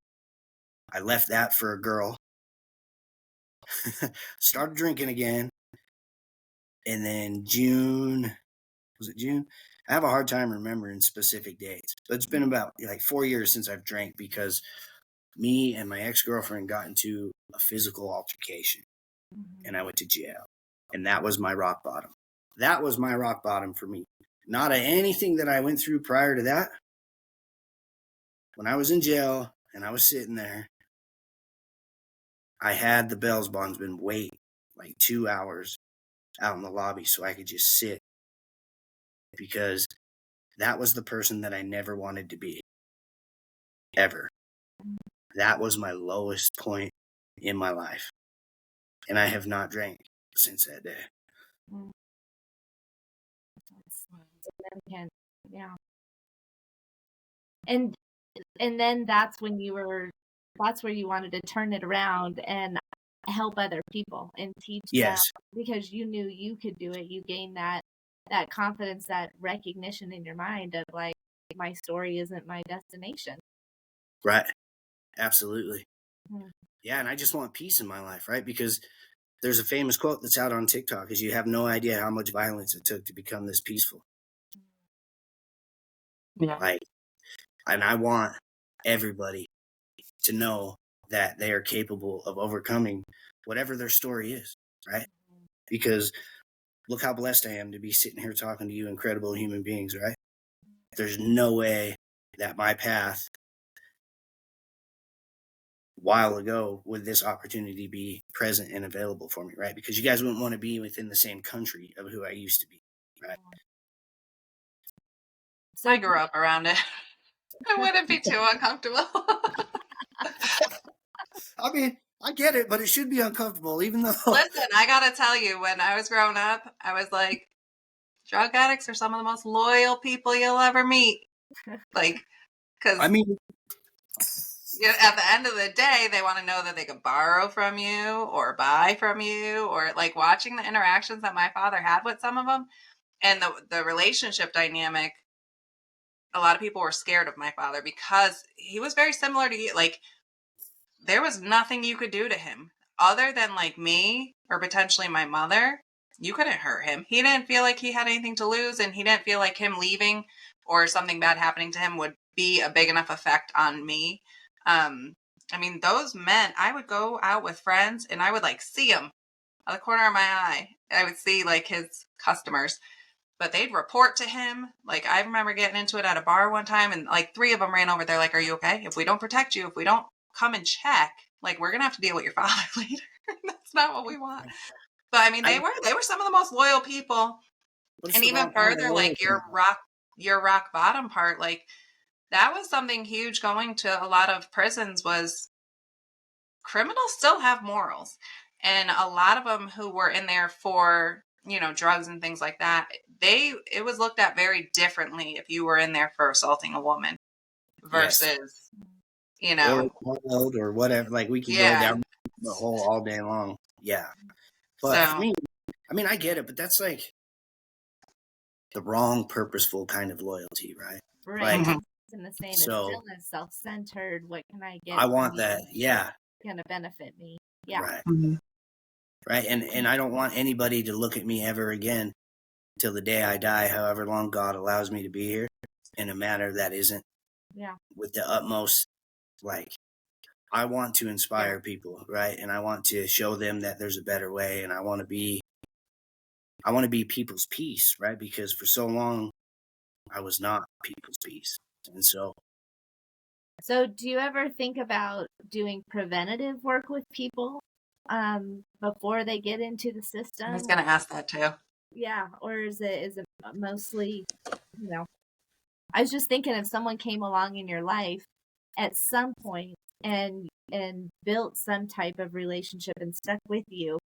I left that for a girl, started drinking again, and then June? I have a hard time remembering specific dates, but it's been about like 4 years since I've drank because me and my ex-girlfriend got into a physical altercation, and I went to jail, and that was my rock bottom. That was my rock bottom for me. Not anything that I went through prior to that. When I was in jail and I was sitting there, I had the bail bondsman wait like 2 hours out in the lobby so I could just sit, because that was the person that I never wanted to be, ever. That was my lowest point in my life, and I have not drank since that day. Yeah. And then that's when you wanted to turn it around and help other people and teach them, because you knew you could do it. You gained that confidence, that recognition in your mind of like, my story isn't my destination. Right. Absolutely. Yeah. And I just want peace in my life, right? Because there's a famous quote that's out on TikTok, is you have no idea how much violence it took to become this peaceful. Yeah. Like, and I want everybody to know that they are capable of overcoming whatever their story is, right? Because look how blessed I am to be sitting here talking to you incredible human beings, right? There's no way that my path a while ago would this opportunity be present and available for me, right? Because you guys wouldn't want to be within the same country of who I used to be, right? So I grew up around it. It wouldn't be too uncomfortable. I mean, I get it, but it should be uncomfortable, even though... Listen, I gotta tell you, when I was growing up, I was like, drug addicts are some of the most loyal people you'll ever meet. Like, because... I mean... at the end of the day, they want to know that they could borrow from you or buy from you, or like watching the interactions that my father had with some of them and the relationship dynamic. A lot of people were scared of my father because he was very similar to you. Like, there was nothing you could do to him. other than like me or potentially my mother, you couldn't hurt him. He didn't feel like he had anything to lose, and he didn't feel like him leaving or something bad happening to him would be a big enough effect on me. I mean, those men, I would go out with friends and I would like see them out of the corner of my eye. I would see like his customers, but they'd report to him. Like, I remember getting into it at a bar one time, and like 3 of them ran over. They're like, "Are you okay? If we don't protect you, if we don't come and check, like, we're going to have to deal with your father later." That's not what we want. But I mean, they were some of the most loyal people. And even further, like your rock bottom part, like that was something huge going to a lot of prisons was criminals still have morals. And a lot of them who were in there for, drugs and things like that, it was looked at very differently if you were in there for assaulting a woman versus, or whatever. Like, we could go down the hole all day long. Yeah. But for me, I mean, I get it, but that's like the wrong purposeful kind of loyalty, right? Right. Like, in the same, it's still self-centered. What can I get? I want that. Yeah. Going to benefit me. Yeah. Right. Mm-hmm. Right. And I don't want anybody to look at me ever again till the day I die, however long God allows me to be here, in a manner that isn't with the utmost, like, I want to inspire people, right? And I want to show them that there's a better way, and I want to be people's peace, right? Because for so long I was not people's peace. And so do you ever think about doing preventative work with people before they get into the system? I was going to ask that too. Yeah. Or is it mostly, I was just thinking if someone came along in your life at some point and built some type of relationship and stuck with you,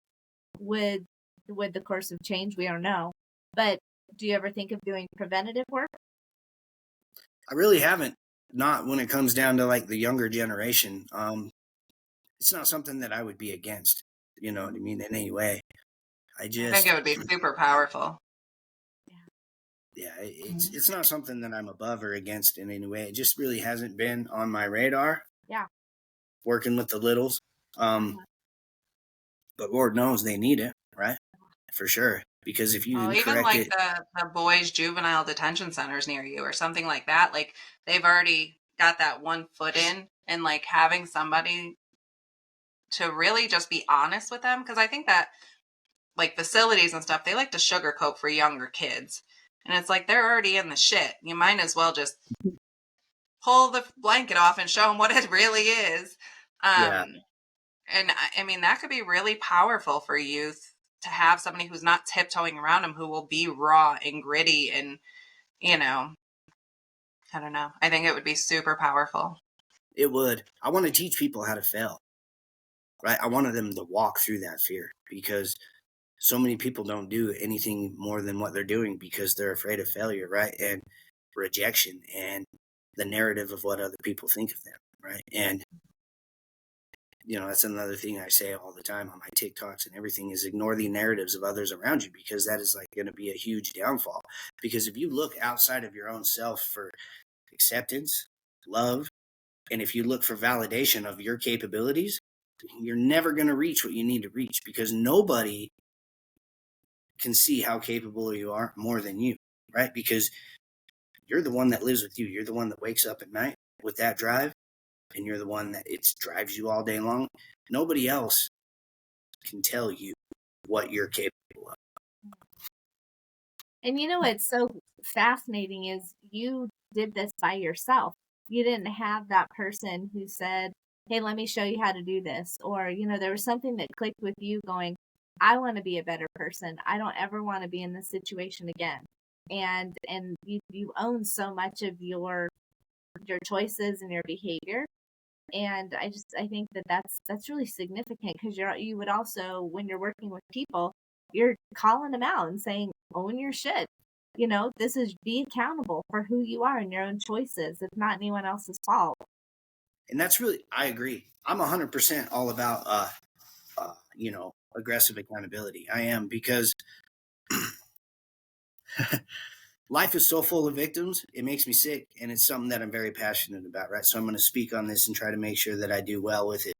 would the course of change, we don't know. But do you ever think of doing preventative work? I really haven't. Not when it comes down to like the younger generation. It's not something that I would be against, you know what I mean, in any way. I think it would be super powerful. Yeah, it's not something that I'm above or against in any way. It just really hasn't been on my radar. Yeah. Working with the littles. But Lord knows they need it, right? For sure. Because if you even like the boys' juvenile detention centers near you or something like that, like they've already got that one foot in, and like having somebody to really just be honest with them. Because I think that like facilities and stuff, they like to sugarcoat for younger kids. And it's like, they're already in the shit. You might as well just pull the blanket off and show them what it really is. And I mean, that could be really powerful for youth to have somebody who's not tiptoeing around them, who will be raw and gritty and, I don't know. I think it would be super powerful. It would. I want to teach people how to fail, right? I wanted them to walk through that fear, because so many people don't do anything more than what they're doing because they're afraid of failure, right? And rejection and the narrative of what other people think of them, right? And that's another thing I say all the time on my TikToks and everything, is ignore the narratives of others around you, because that is like going to be a huge downfall. Because if you look outside of your own self for acceptance, love, and if you look for validation of your capabilities, you're never going to reach what you need to reach, because nobody can see how capable you are more than you, right? Because you're the one that lives with you. You're the one that wakes up at night with that drive, and you're the one that it drives you all day long. Nobody else can tell you what you're capable of. And what's so fascinating is you did this by yourself. You didn't have that person who said, hey, let me show you how to do this. Or, there was something that clicked with you going, I want to be a better person. I don't ever want to be in this situation again. And you own so much of your choices and your behavior. And I think that's really significant, because you would also, when you're working with people, you're calling them out and saying, own your shit. This is, be accountable for who you are and your own choices. It's not anyone else's fault. And that's really, I agree. I'm 100% all about, aggressive accountability. I am, because life is so full of victims. It makes me sick, and it's something that I'm very passionate about, right? So I'm going to speak on this and try to make sure that I do well with it.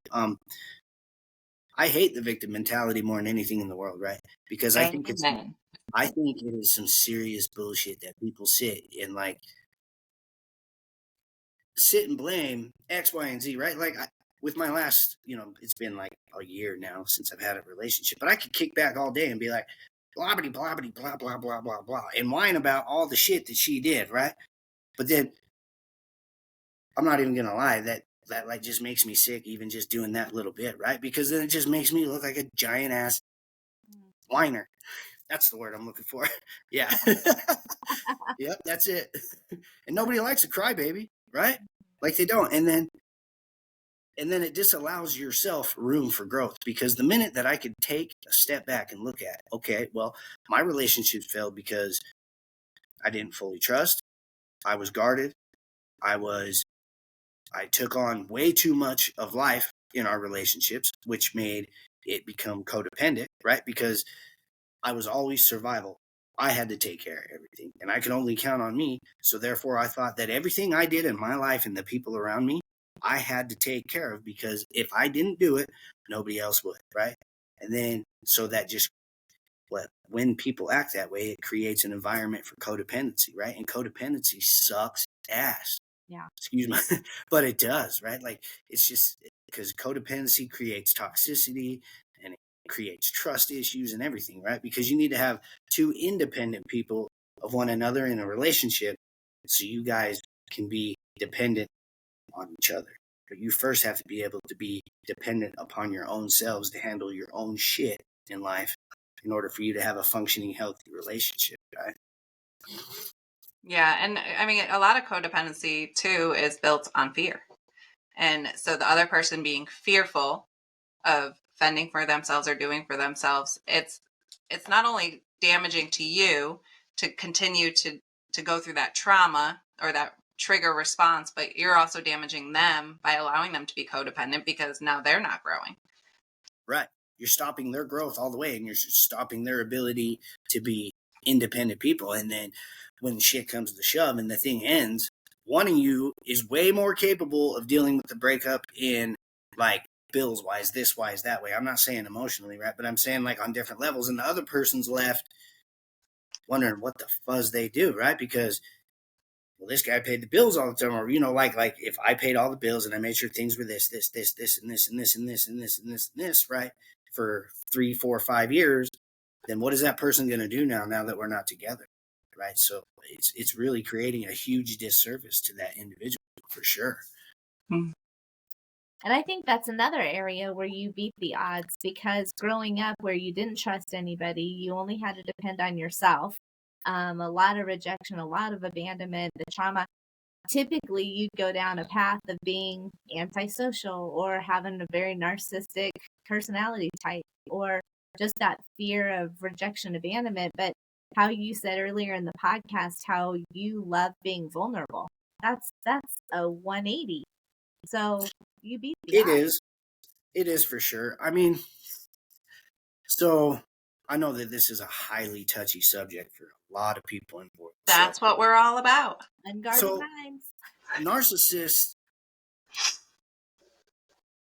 I hate the victim mentality more than anything in the world, right? Because I think it is some serious bullshit that people sit and blame X, Y, and Z, right? Like with my last, it's been like a year now since I've had a relationship, but I could kick back all day and be like, blah, blah, blah, blah, blah, blah, blah, blah, and whine about all the shit that she did, right? But then I'm not even going to lie, that like just makes me sick, even just doing that little bit, right? Because then it just makes me look like a giant ass whiner. That's the word I'm looking for. Yeah. Yep, that's it. And nobody likes a crybaby, right? Like they don't. And then it disallows yourself room for growth, because the minute that I could take a step back and look at, okay, well, my relationship failed because I didn't fully trust. I was guarded. I took on way too much of life in our relationships, which made it become codependent, right? Because I was always survival. I had to take care of everything, and I could only count on me. So therefore, I thought that everything I did in my life and the people around me, I had to take care of, because if I didn't do it, nobody else would, right? And then, so that just, when people act that way, it creates an environment for codependency, right? And codependency sucks ass. Yeah. Excuse me, but it does, right? Like, it's just because codependency creates toxicity, and it creates trust issues and everything, right? Because you need to have two independent people of one another in a relationship, so you guys can be dependent on each other. But you first have to be able to be dependent upon your own selves to handle your own shit in life in order for you to have a functioning, healthy relationship, right? Yeah. And I mean, a lot of codependency too is built on fear. And so the other person being fearful of fending for themselves or doing for themselves, it's not only damaging to you to continue to go through that trauma or that trigger response, but you're also damaging them by allowing them to be codependent, because now they're not growing. Right. You're stopping their growth all the way, and you're stopping their ability to be independent people. And then when shit comes to shove and the thing ends, one of you is way more capable of dealing with the breakup in like bills wise, this wise, that way. I'm not saying emotionally, right? But I'm saying like on different levels, and the other person's left wondering what the fuzz they do, right? Because, well, this guy paid the bills all the time, or like if I paid all the bills and I made sure things were this, and this, and this, and this, and this, and this, and this, right, for 3, 4, 5 years, then what is that person going to do now that we're not together, right? So it's really creating a huge disservice to that individual, for sure. Mm-hmm. And I think that's another area where you beat the odds, because growing up where you didn't trust anybody, you only had to depend on yourself. A lot of rejection, a lot of abandonment, the trauma. Typically, you'd go down a path of being antisocial or having a very narcissistic personality type, or just that fear of rejection, abandonment. But how you said earlier in the podcast, how you love being vulnerable. That's a 180. So you beat the odds. It is for sure. I mean, so I know that this is a highly touchy subject for a lot of people in board. That's what we're all about. Unguarded minds. Narcissists,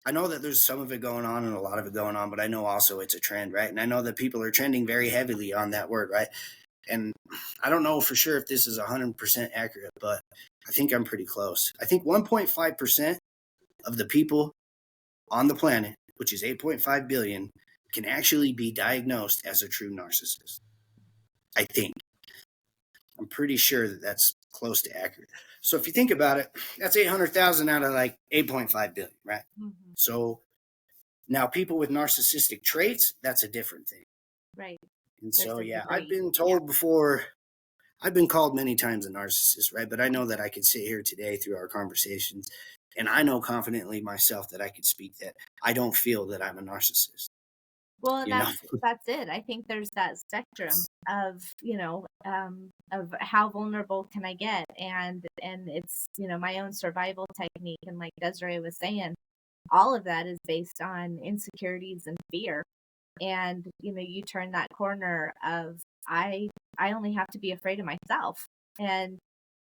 I know that there's some of it going on and a lot of it going on, but I know also it's a trend, right? And I know that people are trending very heavily on that word, right? And I don't know for sure if this is 100% accurate, but I think I'm pretty close. I think 1.5% of the people on the planet, which is 8.5 billion, can actually be diagnosed as a true narcissist. I think. I'm pretty sure that that's close to accurate. So if you think about it, that's 800,000 out of like 8.5 billion, right? Mm-hmm. So now people with narcissistic traits, that's a different thing. Right. And so, yeah, I've been told before, I've been called many times a narcissist, right? But I know that I could sit here today through our conversations, and I know confidently myself that I could speak that I don't feel that I'm a narcissist. Well, that's it. I think there's that spectrum of, of how vulnerable can I get? And it's, my own survival technique. And like Desiree was saying, all of that is based on insecurities and fear. And, you turn that corner of, I only have to be afraid of myself. And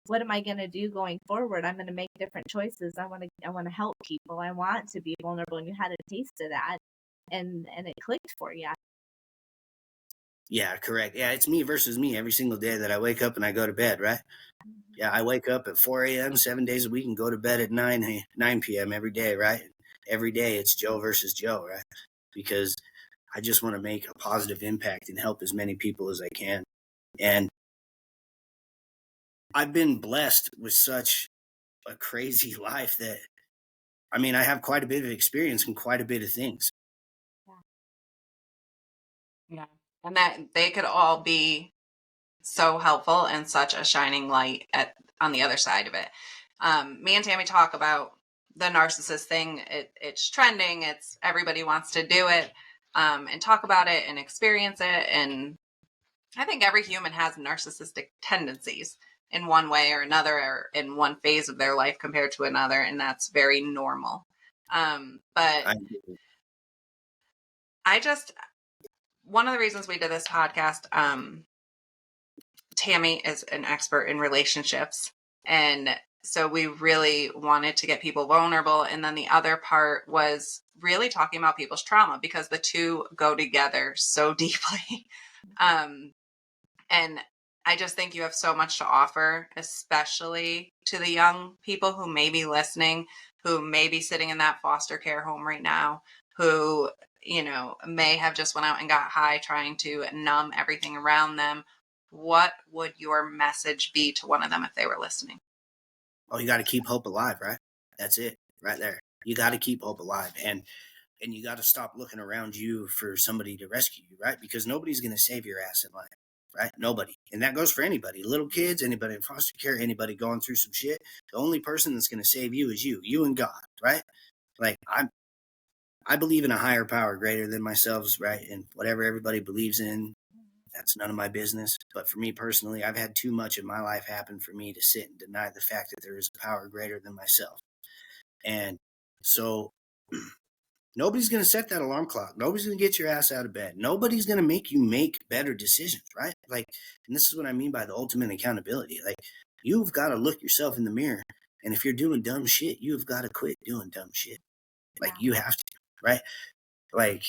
what am I going to do going forward? I'm going to make different choices. I want to help people. I want to be vulnerable. And you had a taste of that. and it clicked for you. Yeah, correct. Yeah, it's me versus me every single day that I wake up and I go to bed, right? Yeah, I wake up at 4 a.m. 7 days a week and go to bed at 9 p.m. every day, right? Every day it's Joe versus Joe, right? Because I just want to make a positive impact and help as many people as I can. And I've been blessed with such a crazy life that, I mean, I have quite a bit of experience in quite a bit of things. Yeah. And that they could all be so helpful and such a shining light on the other side of it. Me and Tammy talk about the narcissist thing. It's trending. It's everybody wants to do it, and talk about it and experience it. And I think every human has narcissistic tendencies in one way or another, or in one phase of their life compared to another, and that's very normal. But one of the reasons we did this podcast, Tammy is an expert in relationships. And so we really wanted to get people vulnerable. And then the other part was really talking about people's trauma, because the two go together so deeply. And I just think you have so much to offer, especially to the young people who may be listening, who may be sitting in that foster care home right now, who, may have just went out and got high trying to numb everything around them. What would your message be to one of them if they were listening? Oh, you got to keep hope alive, right? That's it right there. You got to keep hope alive. And you got to stop looking around you for somebody to rescue you, right? Because nobody's going to save your ass in life, right? Nobody. And that goes for anybody, little kids, anybody in foster care, anybody going through some shit. The only person that's going to save you is you and God, right? Like I believe in a higher power greater than myself, right? And whatever everybody believes in, that's none of my business. But for me personally, I've had too much in my life happen for me to sit and deny the fact that there is a power greater than myself. And so nobody's going to set that alarm clock. Nobody's going to get your ass out of bed. Nobody's going to make you make better decisions, right? Like, and this is what I mean by the ultimate accountability. Like, you've got to look yourself in the mirror. And if you're doing dumb shit, you've got to quit doing dumb shit. Like, you have to, right? Like,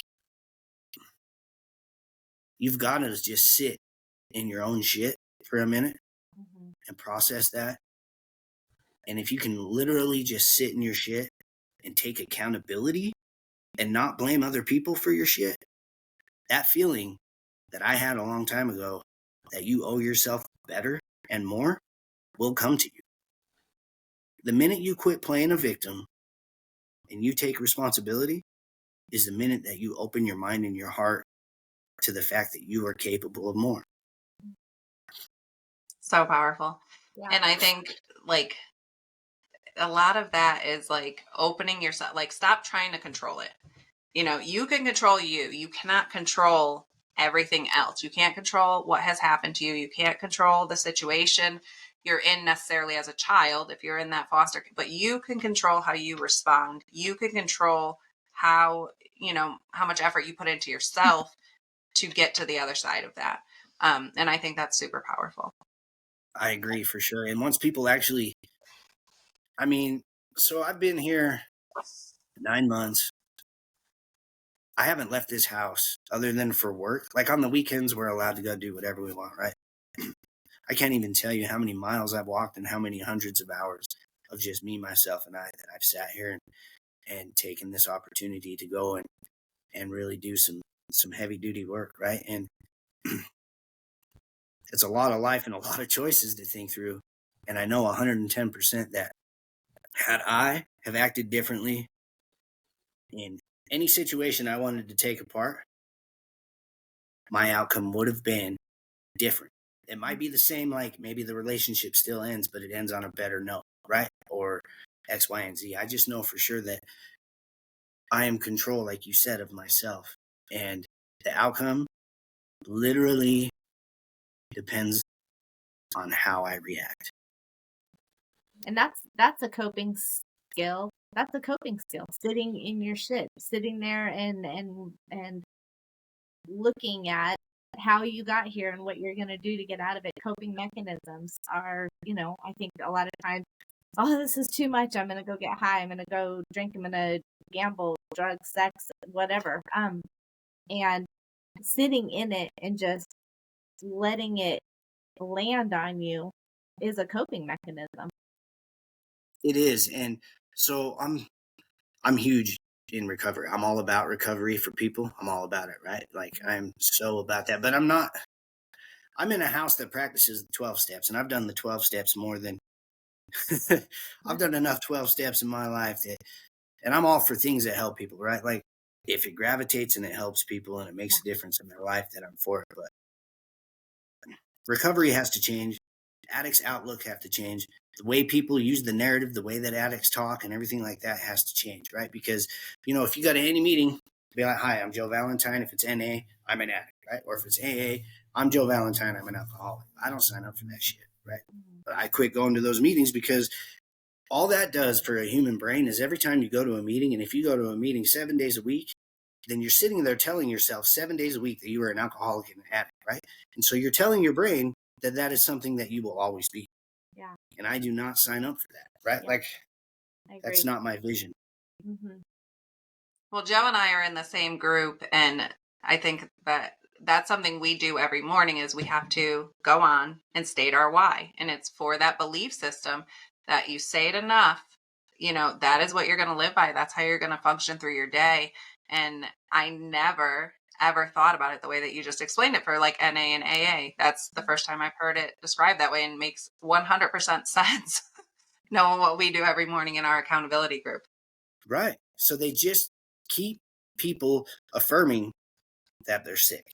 you've got to just sit in your own shit for a minute and process that. And if you can literally just sit in your shit and take accountability and not blame other people for your shit, that feeling that I had a long time ago that you owe yourself better and more will come to you. The minute you quit playing a victim and you take responsibility is the minute that you open your mind and your heart to the fact that you are capable of more. So powerful. Yeah. And I think like a lot of that is like opening yourself, like stop trying to control it. You can control you. You cannot control everything else. You can't control what has happened to you. You can't control the situation you're in necessarily as a child if you're in that foster, but you can control how you respond. You can control how much effort you put into yourself to get to the other side of that. And I think that's super powerful. I agree for sure. And once people actually, so I've been here 9 months. I haven't left this house other than for work. Like on the weekends, we're allowed to go do whatever we want, right? I can't even tell you how many miles I've walked and how many hundreds of hours of just me, myself, and I that I've sat here and taken this opportunity to go and really do some heavy duty work, right? And it's a lot of life and a lot of choices to think through. And I know 110% that had I have acted differently in any situation I wanted to take apart, my outcome would have been different. It might be the same, like maybe the relationship still ends, but it ends on a better note, right? Or X, Y, and Z. I just know for sure that I am control, like you said, of myself. And the outcome literally depends on how I react. And that's a coping skill. That's a coping skill. Sitting in your shit, sitting there and looking at how you got here and what you're going to do to get out of it. Coping mechanisms are, I think a lot of times, oh, this is too much. I'm going to go get high. I'm going to go drink. I'm going to gamble, drugs, sex, whatever. And sitting in it and just letting it land on you is a coping mechanism. It is. And so I'm huge in recovery. I'm all about recovery for people. I'm all about it, right? Like I'm so about that. But I'm in a house that practices the 12 steps, and I've done the 12 steps more than I've done enough 12 steps in my life and I'm all for things that help people, right? Like if it gravitates and it helps people and it makes a difference in their life, then I'm for it. But recovery has to change. Addicts' outlook have to change. The way people use the narrative, the way that addicts talk and everything like that has to change, right? Because, if you go to any meeting, be like, hi, I'm Joe Valentine. If it's NA, I'm an addict, right? Or if it's AA, I'm Joe Valentine. I'm an alcoholic. I don't sign up for that shit, right? But I quit going to those meetings because all that does for a human brain is every time you go to a meeting, and if you go to a meeting 7 days a week, then you're sitting there telling yourself 7 days a week that you are an alcoholic and an addict, right? And so you're telling your brain that that is something that you will always be. Yeah. And I do not sign up for that, right? Yeah. Like, that's not my vision. Mm-hmm. Well, Joe and I are in the same group, and I think that that's something we do every morning is we have to go on and state our why. And it's for that belief system that you say it enough, that is what you're going to live by. That's how you're going to function through your day. And I never, ever thought about it the way that you just explained it for like NA and AA. That's the first time I've heard it described that way and makes 100% sense knowing what we do every morning in our accountability group. Right. So they just keep people affirming that they're sick,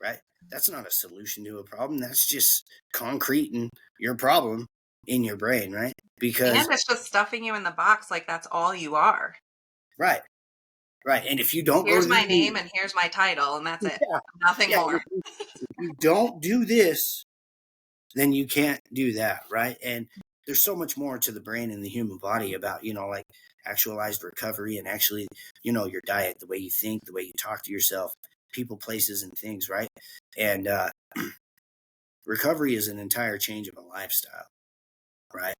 right? That's not a solution to a problem. That's just concreting your problem in your brain, right? Because and it's just stuffing you in the box like that's all you are. Right. Right. And if you don't here's my name and here's my title and that's it. Yeah. Nothing more. If you don't do this, then you can't do that, right? And there's so much more to the brain and the human body about, like actualized recovery and actually, your diet, the way you think, the way you talk to yourself, people, places, and things, right? And recovery is an entire change of a lifestyle, right?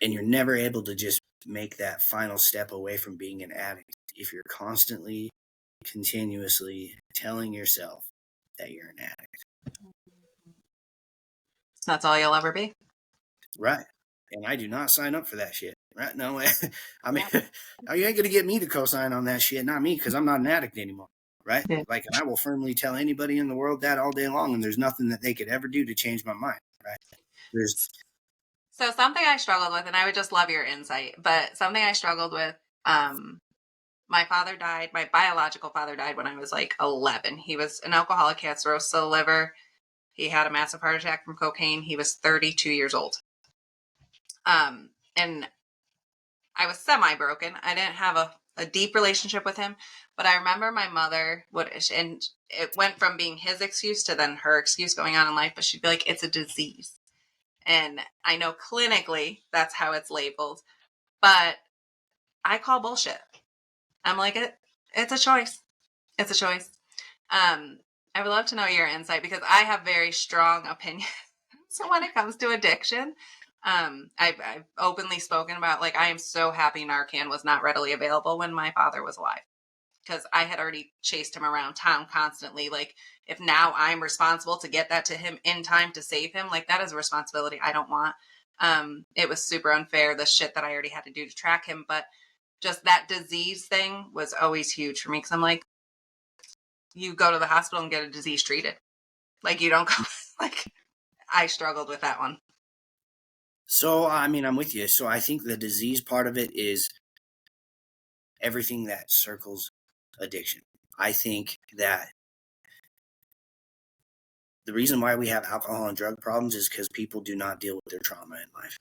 And you're never able to just make that final step away from being an addict if you're constantly, continuously telling yourself that you're an addict. That's all you'll ever be. Right. And I do not sign up for that shit. Right? No way. I mean, you ain't going to get me to co-sign on that shit. Not me, because I'm not an addict anymore. Right? Yeah. Like, I will firmly tell anybody in the world that all day long, and there's nothing that they could ever do to change my mind. Right? So something I struggled with, and I would just love your insight, but something I struggled with, my father died, my biological father died when I was like 11. He was an alcoholic, he had cirrhosis of the liver. He had a massive heart attack from cocaine. He was 32 years old. And I was semi-broken. I didn't have a deep relationship with him, but I remember my mother and it went from being his excuse to then her excuse going on in life, but she'd be like, it's a disease. And I know clinically that's how it's labeled, but I call bullshit. I'm like, it's a choice. It's a choice. I would love to know your insight because I have very strong opinions. So when it comes to addiction, I've openly spoken about, like, I am so happy Narcan was not readily available when my father was alive because I had already chased him around town constantly. Like, if now I'm responsible to get that to him in time to save him, like, that is a responsibility I don't want. It was super unfair, the shit that I already had to do to track him. But just that disease thing was always huge for me because I'm like, you go to the hospital and get a disease treated. Like, you don't go, like, I struggled with that one. So, I mean, I'm with you. So I think the disease part of it is everything that circles addiction. I think that the reason why we have alcohol and drug problems is because people do not deal with their trauma in life,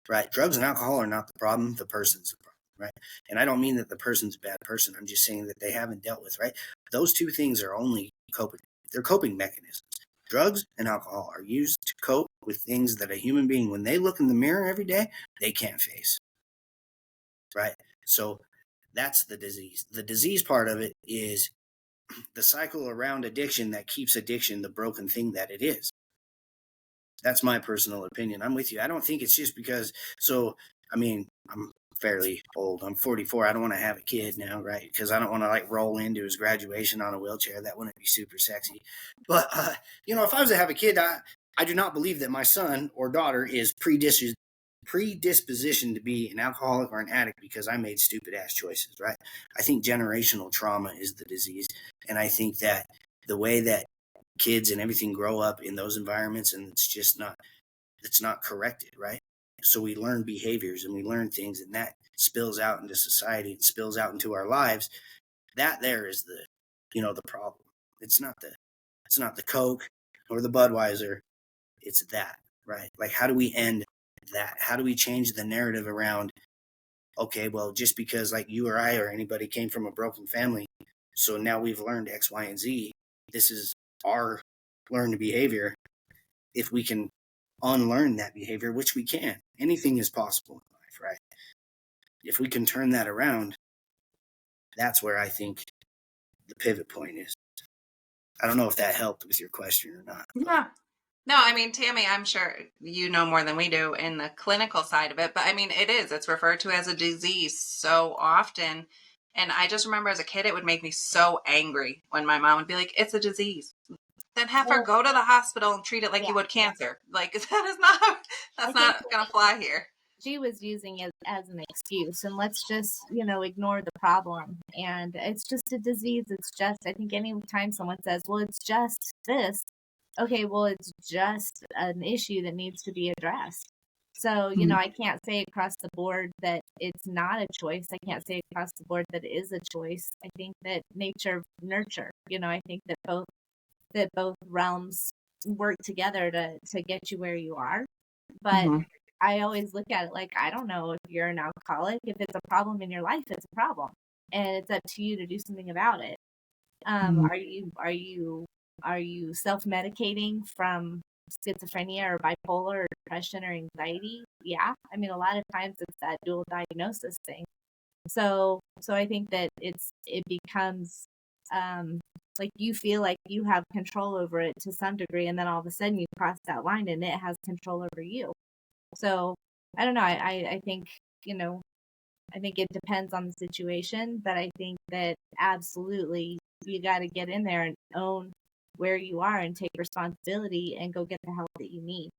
right? Drugs and alcohol are not the problem. The person's the problem, right? And I don't mean that the person's a bad person. I'm just saying that they haven't dealt with, right? Those two things are only they're coping mechanisms. Drugs and alcohol are used to cope with things that a human being, when they look in the mirror every day, they can't face, right? So that's the disease. The disease part of it is the cycle around addiction that keeps addiction the broken thing that it is. That's my personal opinion. I'm with you. I don't think it's just because, so, I mean, I'm fairly old. I'm 44. I don't want to have a kid now, right? Because I don't want to like roll into his graduation on a wheelchair. That wouldn't be super sexy. But, if I was to have a kid, I do not believe that my son or daughter is predispositioned to be an alcoholic or an addict because I made stupid ass choices, right? I think generational trauma is the disease. And I think that the way that kids and everything grow up in those environments, and it's not corrected, right? So we learn behaviors and we learn things, and that spills out into society and spills out into our lives. That there is the problem. It's not the Coke or the Budweiser. It's that, right? Like, how do we end that? How do we change the narrative around, okay, well, just because like you or I or anybody came from a broken family, so now we've learned X, Y, and Z. This is our learned behavior. If we can unlearn that behavior, which we can, anything is possible in life, right? If we can turn that around, that's where I think the pivot point is. I don't know if that helped with your question or not. Yeah. No, I mean, Tammy, I'm sure you know more than we do in the clinical side of it, but I mean, it's referred to as a disease so often. And I just remember as a kid, it would make me so angry when my mom would be like, it's a disease. Then have her go to the hospital and treat it like you would cancer. Like, that's not going to fly here. She was using it as an excuse, and let's just, ignore the problem. And it's just a disease. It's just, I think anytime someone says, well, it's just this, okay, well, it's just an issue that needs to be addressed. So, I can't say across the board that it's not a choice. I can't say across the board that it is a choice. I think that nature, nurture, I think that both realms work together to get you where you are. But I always look at it like, I don't know if you're an alcoholic. If it's a problem in your life, it's a problem, and it's up to you to do something about it. Are you self-medicating from schizophrenia or bipolar or depression or anxiety? Yeah. I mean, a lot of times it's that dual diagnosis thing. So I think that it becomes like you feel like you have control over it to some degree, and then all of a sudden you cross that line and it has control over you. So I don't know. I think, I think it depends on the situation, but I think that absolutely you got to get in there and own where you are and take responsibility and go get the help that you need.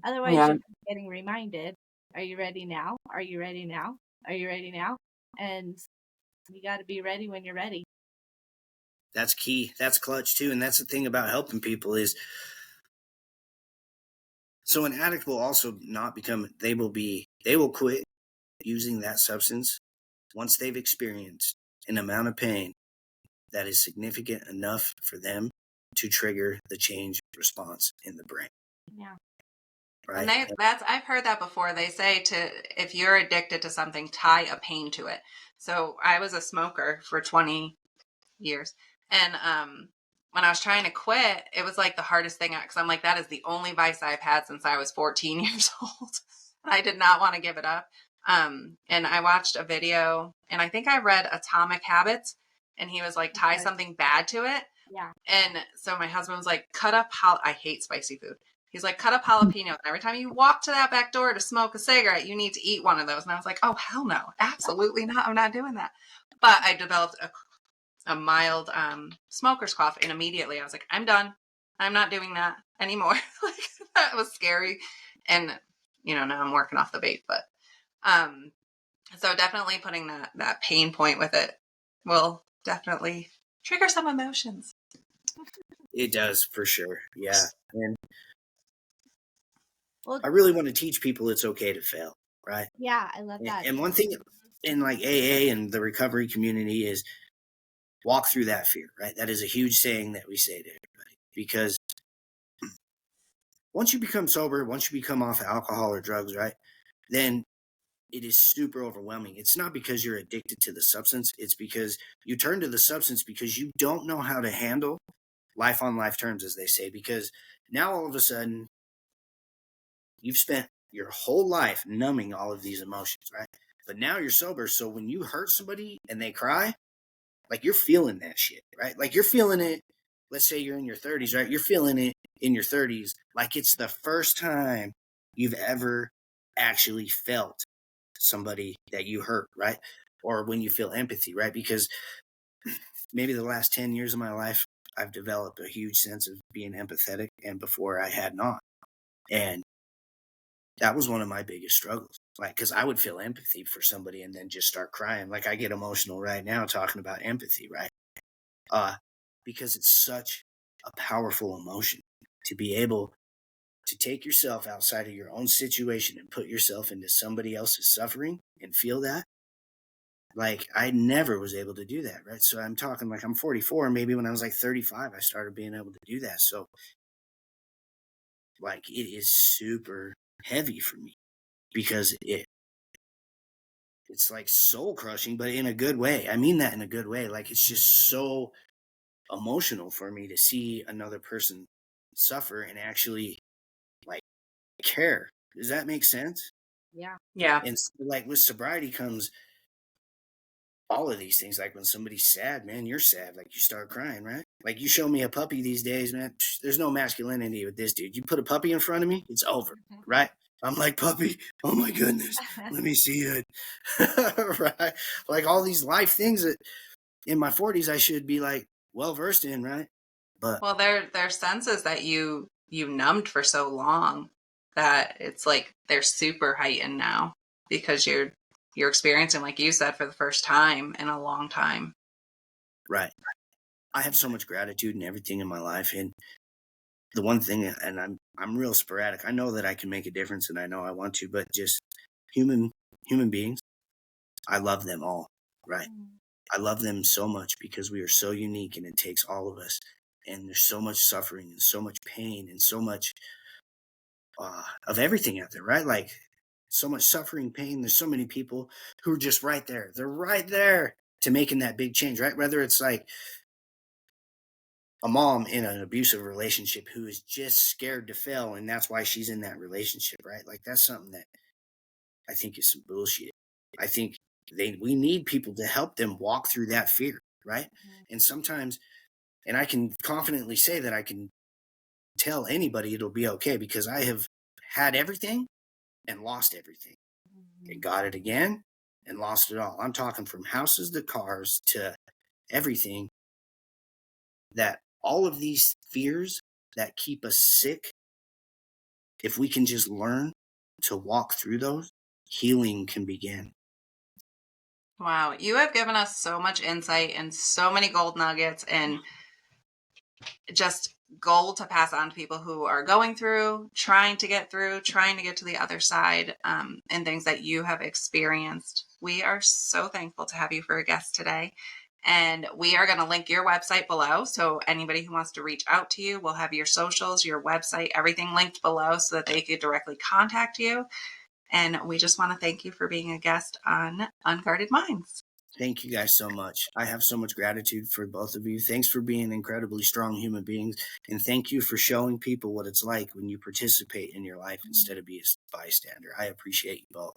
Otherwise, you're getting reminded, are you ready now? Are you ready now? Are you ready now? And you got to be ready when you're ready. That's key. That's clutch too. And that's the thing about helping people is, so an addict will also not become, they will quit using that substance once they've experienced an amount of pain that is significant enough for them to trigger the change response in the brain. Yeah. Right. And I've heard that before. They say if you're addicted to something, tie a pain to it. So I was a smoker for 20 years. And when I was trying to quit, it was like the hardest thing, because I'm like, that is the only vice I've had since I was 14 years old. I did not want to give it up. And I watched a video, and I think I read Atomic Habits, and he was like, tie something bad to it. Yeah. And so my husband was like, I hate spicy food. He's like, cut up jalapenos. And every time you walk to that back door to smoke a cigarette, you need to eat one of those. And I was like, oh, hell no, absolutely not. I'm not doing that. But I developed a mild smoker's cough, and immediately I was like, I'm done. I'm not doing that anymore. Like, that was scary. And, now I'm working off the vape, but so definitely putting that pain point with it will definitely trigger some emotions. It does, for sure. Yeah. And I really want to teach people it's okay to fail, right? Yeah, I love that. And one thing in like AA and the recovery community is walk through that fear, right? That is a huge saying that we say to everybody, because once you become sober, once you become off alcohol or drugs, right, then it is super overwhelming. It's not because you're addicted to the substance. It's because you turn to the substance because you don't know how to handle life on life terms, as they say, because now all of a sudden you've spent your whole life numbing all of these emotions, right? But now you're sober. So when you hurt somebody and they cry, like, you're feeling that shit, right? Like, you're feeling it. Let's say you're in your 30s, right? You're feeling it in your 30s like it's the first time you've ever actually felt somebody that you hurt, right? Or when you feel empathy, right? Because maybe the last 10 years of my life, I've developed a huge sense of being empathetic, and before I had not. And that was one of my biggest struggles. Like, because I would feel empathy for somebody and then just start crying. Like, I get emotional right now talking about empathy, right? Because it's such a powerful emotion to be able to take yourself outside of your own situation and put yourself into somebody else's suffering and feel that. Like, I never was able to do that, right? So I'm talking like I'm 44, and maybe when I was like 35, I started being able to do that. So, like, it is super heavy for me because it's like soul crushing, but in a good way. I mean that in a good way. Like, it's just so emotional for me to see another person suffer and actually like care. Does that make sense? Yeah. Yeah. And like with sobriety comes all of these things. Like when somebody's sad, man, you're sad. Like you start crying, right? Like you show me a puppy these days, man. There's no masculinity with this dude. You put a puppy in front of me, it's over, right? I'm like, puppy, oh my goodness, let me see it. Right? Like all these life things that in my 40s I should be like well versed in, right? But Well, their senses that you numbed for so long that it's like they're super heightened now because you're experiencing, like you said, for the first time in a long time. right. I have so much gratitude in everything in my life, and the one thing, and I'm real sporadic. I know that I can make a difference, and I know I want to, but just human beings, I love them all, right? I love them so much because we are so unique, and it takes all of us. And there's so much suffering and so much pain and so much of everything out there, right? Like so much suffering, pain. There's so many people who are just right there. They're right there to making that big change, right? Whether it's like a mom in an abusive relationship who is just scared to fail, and that's why she's in that relationship, right? Like that's something that I think is some bullshit. I think we need people to help them walk through that fear, right? And sometimes, and I can confidently say that I can tell anybody it'll be okay because I have had everything and lost everything and got it again and lost it all. I'm talking from houses to cars to everything. That all of these fears that keep us sick, if we can just learn to walk through those, healing can begin. Wow, you have given us so much insight and so many gold nuggets and just gold to pass on to people who are going through, trying to get to the other side, and things that you have experienced. We are so thankful to have you for a guest today. And we are going to link your website below. So anybody who wants to reach out to you, we'll have your socials, your website, everything linked below so that they could directly contact you. And we just want to thank you for being a guest on Unguarded Minds. Thank you guys so much. I have so much gratitude for both of you. Thanks for being incredibly strong human beings. And thank you for showing people what it's like when you participate in your life instead of be a bystander. I appreciate you both.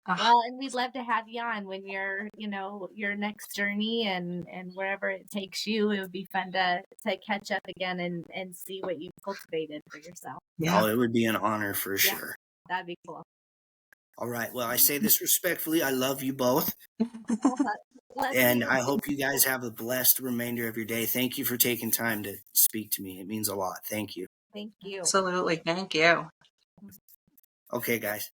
Well, and we'd love to have you on when you're, your next journey and wherever it takes you. It would be fun to catch up again and see what you've cultivated for yourself. Yeah. Oh, it would be an honor for sure. That'd be cool. All right. Well, I say this respectfully. I love you both. And I hope you guys have a blessed remainder of your day. Thank you for taking time to speak to me. It means a lot. Thank you. Thank you. Absolutely. Thank you. Okay, guys.